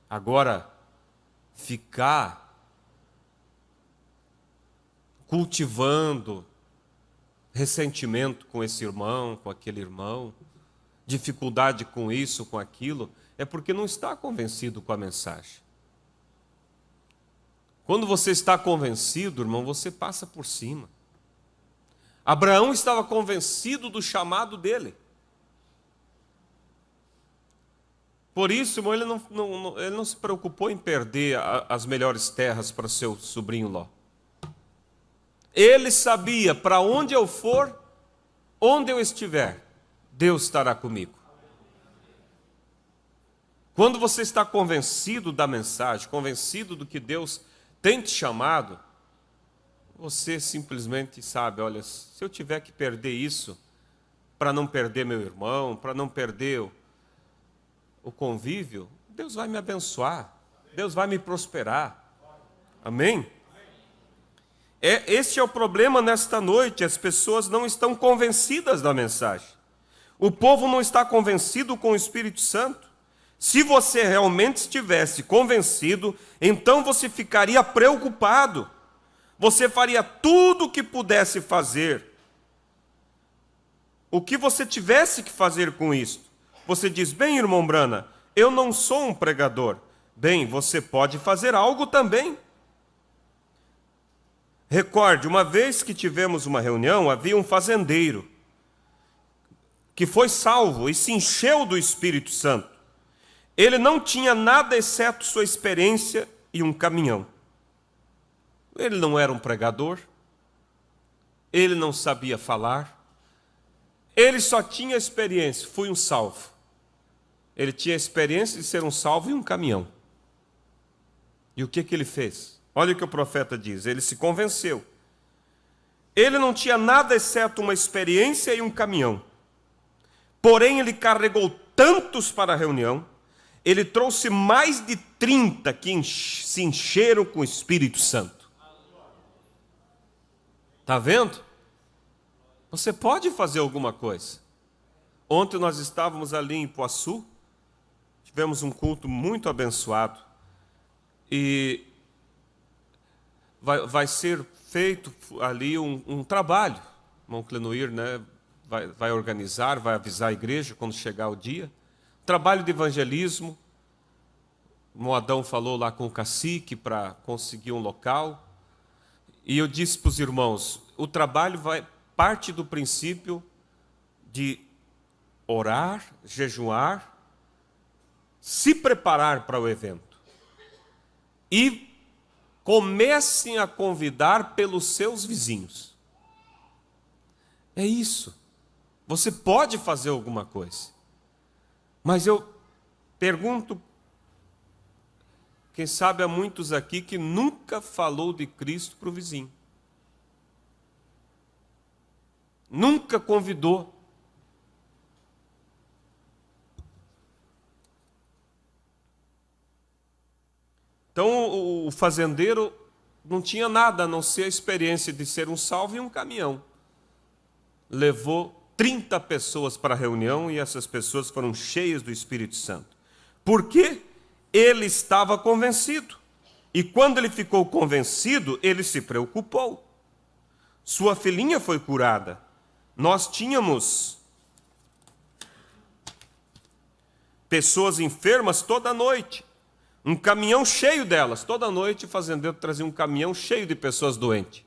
Agora, ficar cultivando ressentimento com esse irmão, com aquele irmão, dificuldade com isso, com aquilo, é porque não está convencido com a mensagem. Quando você está convencido, irmão, você passa por cima. Abraão estava convencido do chamado dele. Por isso, irmão, ele não se preocupou em perder as melhores terras para seu sobrinho Ló. Ele sabia, para onde eu for, onde eu estiver, Deus estará comigo. Quando você está convencido da mensagem, convencido do que Deus tem te chamado, você simplesmente sabe, olha, se eu tiver que perder isso, para não perder meu irmão, para não perder o convívio, Deus vai me abençoar, Deus vai me prosperar. Amém? Este é o problema nesta noite, as pessoas não estão convencidas da mensagem. O povo não está convencido com o Espírito Santo. Se você realmente estivesse convencido, então você ficaria preocupado. Você faria tudo o que pudesse fazer. O que você tivesse que fazer com isto. Você diz, bem, irmão Brana, eu não sou um pregador. Bem, você pode fazer algo também. Recorde, uma vez que tivemos uma reunião, havia um fazendeiro que foi salvo e se encheu do Espírito Santo. Ele não tinha nada exceto sua experiência e um caminhão. Ele não era um pregador, ele não sabia falar, ele só tinha experiência, fui um salvo. Ele tinha a experiência de ser um salvo e um caminhão. E o que ele fez? Olha o que o profeta diz, ele se convenceu. Ele não tinha nada exceto uma experiência e um caminhão. Porém, ele carregou tantos para a reunião, ele trouxe mais de 30 que se encheram com o Espírito Santo. Está vendo? Você pode fazer alguma coisa. Ontem nós estávamos ali em Ipuaçu, tivemos um culto muito abençoado, e vai ser feito ali um trabalho. O irmão Clenoir, né, vai organizar, vai avisar a igreja quando chegar o dia. Trabalho de evangelismo. O Moadão falou lá com o cacique para conseguir um local. E eu disse para os irmãos, o trabalho parte do princípio de orar, jejuar, se preparar para o evento. E comecem a convidar pelos seus vizinhos. É isso. Você pode fazer alguma coisa. Mas eu pergunto, quem sabe há muitos aqui que nunca falou de Cristo para o vizinho. Nunca convidou. Então o fazendeiro não tinha nada a não ser a experiência de ser um salvo e um caminhão. Levou 30 pessoas para a reunião e essas pessoas foram cheias do Espírito Santo. Por quê? Ele estava convencido. E quando ele ficou convencido, ele se preocupou. Sua filhinha foi curada. Nós tínhamos pessoas enfermas toda noite. Um caminhão cheio delas. Toda noite o fazendeiro trazia um caminhão cheio de pessoas doentes.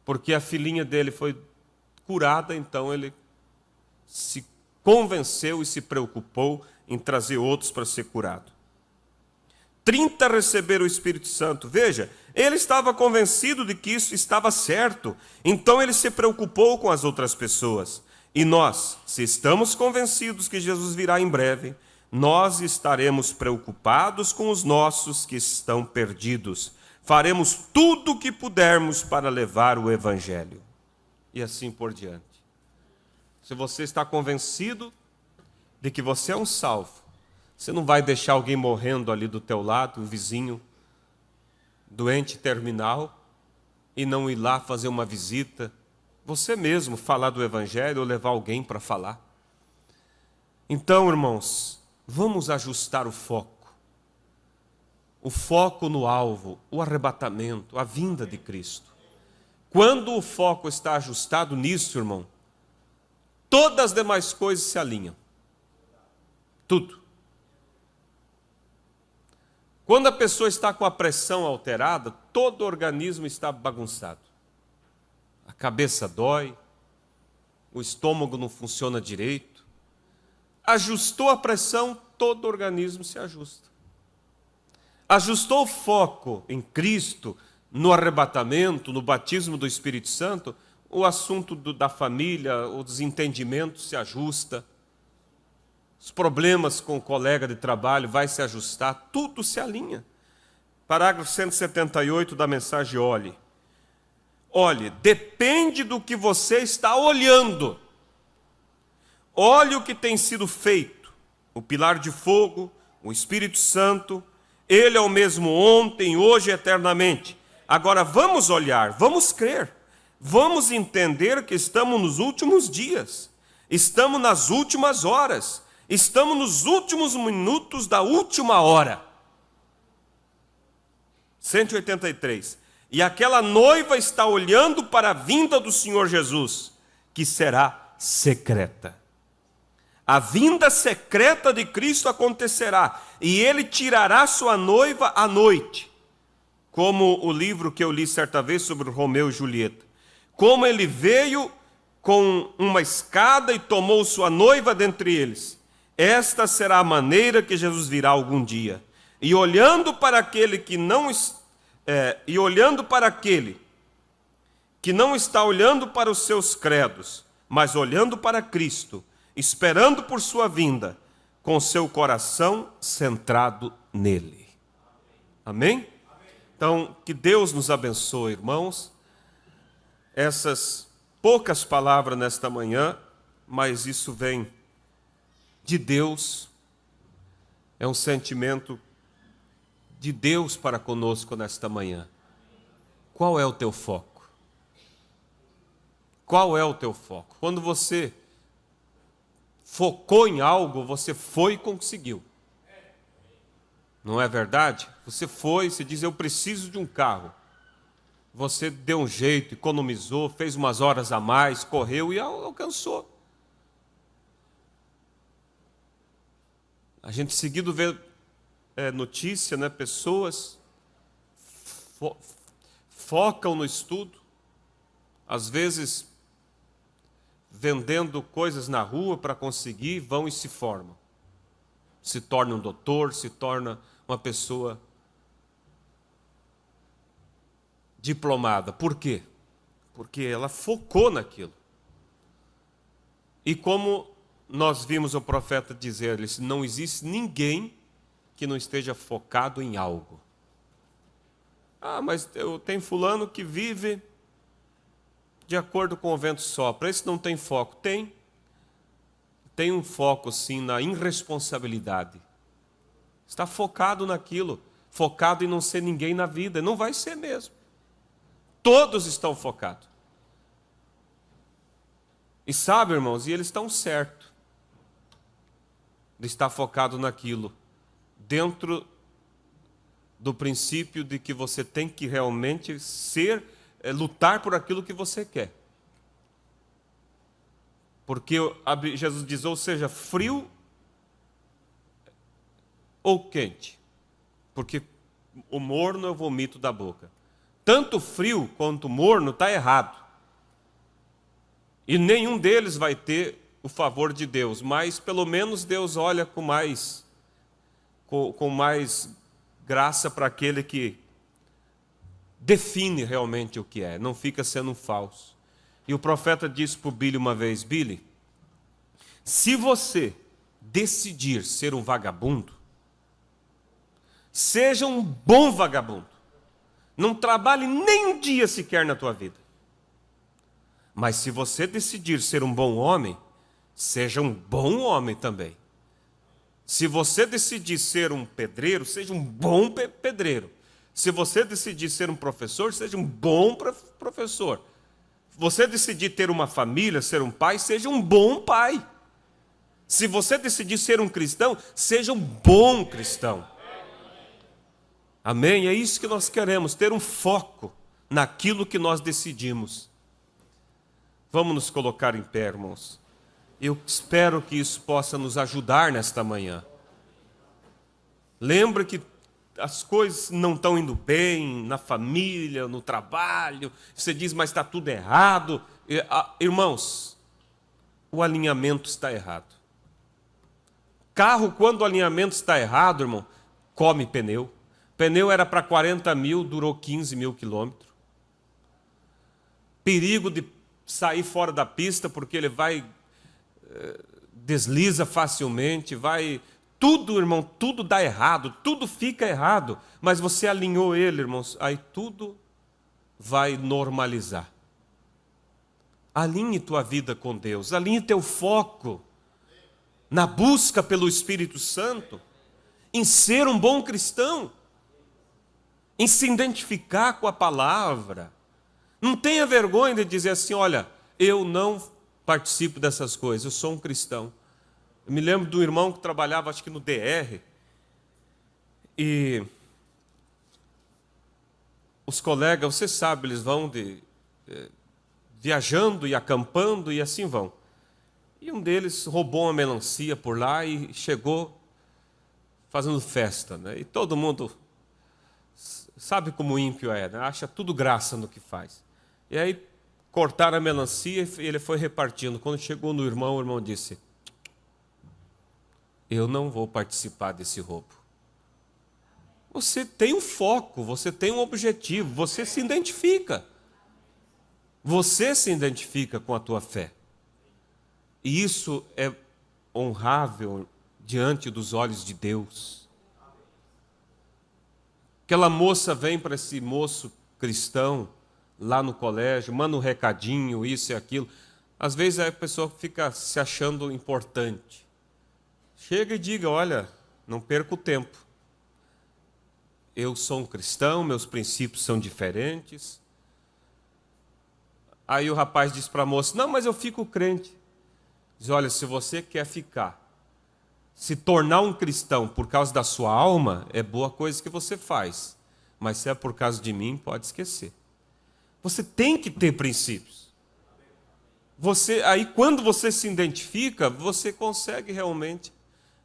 Porque a filhinha dele foi curada, então ele se convenceu e se preocupou em trazer outros para ser curado. 30 receberam o Espírito Santo. Veja, ele estava convencido de que isso estava certo, então ele se preocupou com as outras pessoas. E nós, se estamos convencidos que Jesus virá em breve, nós estaremos preocupados com os nossos que estão perdidos. Faremos tudo o que pudermos para levar o Evangelho. E assim por diante. Se você está convencido de que você é um salvo, você não vai deixar alguém morrendo ali do teu lado, um vizinho doente terminal, e não ir lá fazer uma visita, você mesmo falar do Evangelho ou levar alguém para falar. Então, irmãos, vamos ajustar o foco no alvo, o arrebatamento, a vinda de Cristo. Quando o foco está ajustado nisso, irmão, todas as demais coisas se alinham. Tudo. Quando a pessoa está com a pressão alterada, todo o organismo está bagunçado. A cabeça dói, o estômago não funciona direito. Ajustou a pressão, todo o organismo se ajusta. Ajustou o foco em Cristo, no arrebatamento, no batismo do Espírito Santo, o assunto da família, o desentendimento se ajusta. Os problemas com o colega de trabalho vai se ajustar, tudo se alinha. Parágrafo 178 da mensagem Olhe. Olhe, depende do que você está olhando. Olhe o que tem sido feito. O pilar de fogo, o Espírito Santo, ele é o mesmo ontem, hoje e eternamente. Agora vamos olhar, vamos crer, vamos entender que estamos nos últimos dias, estamos nas últimas horas, estamos nos últimos minutos da última hora. 183. E aquela noiva está olhando para a vinda do Senhor Jesus, que será secreta. A vinda secreta de Cristo acontecerá, e ele tirará sua noiva à noite. Como o livro que eu li certa vez sobre Romeu e Julieta. Como ele veio com uma escada e tomou sua noiva dentre eles. Esta será a maneira que Jesus virá algum dia. E olhando para aquele que não está olhando para os seus credos, mas olhando para Cristo, esperando por sua vinda, com seu coração centrado nele. Amém? Então, que Deus nos abençoe, irmãos. Essas poucas palavras nesta manhã, mas isso vem de Deus, é um sentimento de Deus para conosco nesta manhã. Qual é o teu foco? Qual é o teu foco? Quando você focou em algo, você foi e conseguiu. Não é verdade? Você foi, você diz, eu preciso de um carro. Você deu um jeito, economizou, fez umas horas a mais, correu e alcançou. A gente seguido vê notícia, né? Pessoas focam no estudo, às vezes vendendo coisas na rua para conseguir, vão e se formam. Se torna um doutor, se torna uma pessoa diplomada. Por quê? Porque ela focou naquilo. E como nós vimos o profeta dizer-lhes, não existe ninguém que não esteja focado em algo. Ah, mas eu tenho fulano que vive de acordo com o vento sopra. Esse não tem foco. Tem um foco, sim, na irresponsabilidade. Está focado naquilo, focado em não ser ninguém na vida. Não vai ser mesmo. Todos estão focados. E sabe, irmãos, e eles estão certos de estar focado naquilo, dentro do princípio de que você tem que realmente lutar por aquilo que você quer. Porque Jesus diz, ou seja, frio ou quente. Porque o morno eu vomito da boca. Tanto frio quanto morno está errado. E nenhum deles vai ter o favor de Deus, mas pelo menos Deus olha com mais graça para aquele que define realmente o que é, não fica sendo um falso. E o profeta disse para o Billy uma vez: Billy, se você decidir ser um vagabundo, seja um bom vagabundo. Não trabalhe nem um dia sequer na tua vida. Mas se você decidir ser um bom homem, seja um bom homem também. Se você decidir ser um pedreiro, seja um bom pedreiro. Se você decidir ser um professor, seja um bom professor. Se você decidir ter uma família, ser um pai, seja um bom pai. Se você decidir ser um cristão, seja um bom cristão. Amém? É isso que nós queremos, ter um foco naquilo que nós decidimos. Vamos nos colocar em pé, irmãos. Eu espero que isso possa nos ajudar nesta manhã. Lembra que as coisas não estão indo bem na família, no trabalho. Você diz, mas está tudo errado. Irmãos, o alinhamento está errado. Carro, quando o alinhamento está errado, irmão, come pneu. Pneu era para 40 mil, durou 15 mil quilômetros. Perigo de sair fora da pista, porque ele desliza facilmente, tudo, irmão, tudo dá errado, tudo fica errado, mas você alinhou ele, irmãos, aí tudo vai normalizar. Alinhe tua vida com Deus, alinhe teu foco na busca pelo Espírito Santo, em ser um bom cristão, em se identificar com a palavra. Não tenha vergonha de dizer assim, olha, eu não participo dessas coisas, eu sou um cristão. Eu me lembro de um irmão que trabalhava, acho que no DR, e os colegas, você sabe, eles vão viajando e acampando e assim vão. E um deles roubou uma melancia por lá e chegou fazendo festa, né? E todo mundo sabe como o ímpio é, né? Acha tudo graça no que faz. E aí cortaram a melancia e ele foi repartindo. Quando chegou no irmão, o irmão disse, eu não vou participar desse roubo. Você tem um foco, você tem um objetivo, você se identifica. Você se identifica com a tua fé. E isso é honrável diante dos olhos de Deus. Aquela moça vem para esse moço cristão lá no colégio, manda um recadinho, isso e aquilo. Às vezes a pessoa fica se achando importante. Chega e diga, olha, não perca o tempo. Eu sou um cristão, meus princípios são diferentes. Aí o rapaz diz para a moça, não, mas eu fico crente. Diz, olha, se você quer ficar, se tornar um cristão por causa da sua alma, é boa coisa que você faz. Mas se é por causa de mim, pode esquecer. Você tem que ter princípios. Aí quando você se identifica, você consegue realmente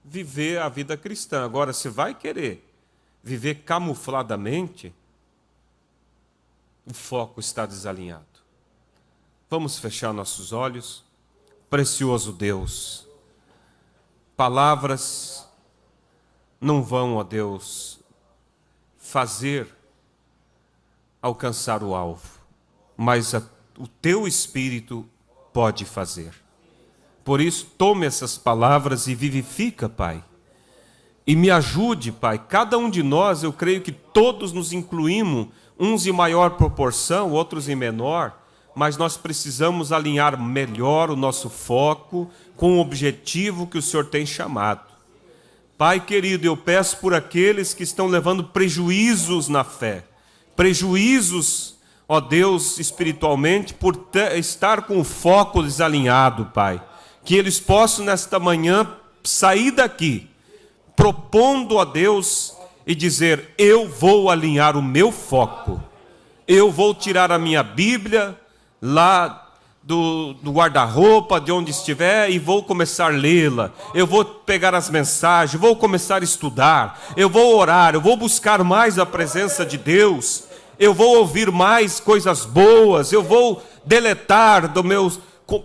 viver a vida cristã. Agora, se vai querer viver camufladamente, o foco está desalinhado. Vamos fechar nossos olhos. Precioso Deus, palavras não vão, ó Deus, fazer alcançar o alvo, mas o teu Espírito pode fazer. Por isso, tome essas palavras e vivifica, Pai. E me ajude, Pai, cada um de nós, eu creio que todos nos incluímos, uns em maior proporção, outros em menor, mas nós precisamos alinhar melhor o nosso foco com o objetivo que o Senhor tem chamado. Pai querido, eu peço por aqueles que estão levando prejuízos na fé, prejuízos, ó Deus, espiritualmente, por estar com o foco desalinhado, Pai. Que eles possam nesta manhã sair daqui, propondo a Deus e dizer, eu vou alinhar o meu foco, eu vou tirar a minha Bíblia lá do guarda-roupa, de onde estiver, e vou começar a lê-la. Eu vou pegar as mensagens, vou começar a estudar, eu vou orar, eu vou buscar mais a presença de Deus, eu vou ouvir mais coisas boas, eu vou deletar do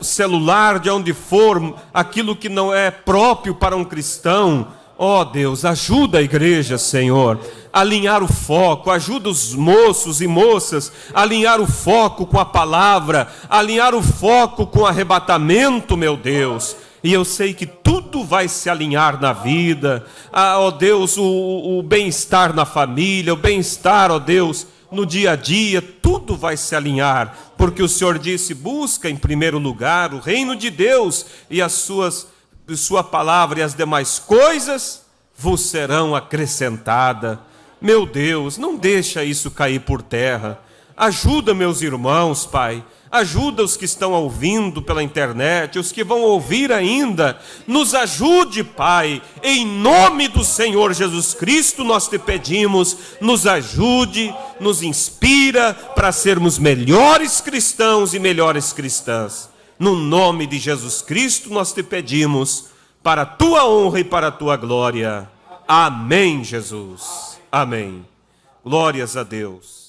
celular, de onde for, aquilo que não é próprio para um cristão. Ó Deus, ajuda a igreja, Senhor, a alinhar o foco, ajuda os moços e moças a alinhar o foco com a palavra, a alinhar o foco com o arrebatamento, meu Deus. E eu sei que tudo vai se alinhar na vida, ó Deus, o bem-estar na família, o bem-estar, ó Deus, no dia a dia, tudo vai se alinhar, porque o Senhor disse, busca em primeiro lugar o reino de Deus e sua palavra, e as demais coisas vos serão acrescentadas. Meu Deus, não deixa isso cair por terra. Ajuda meus irmãos, Pai. Ajuda os que estão ouvindo pela internet, os que vão ouvir ainda. Nos ajude, Pai. Em nome do Senhor Jesus Cristo nós te pedimos. Nos ajude, nos inspira para sermos melhores cristãos e melhores cristãs. No nome de Jesus Cristo nós te pedimos, para a tua honra e para a tua glória. Amém, Jesus. Amém. Glórias a Deus.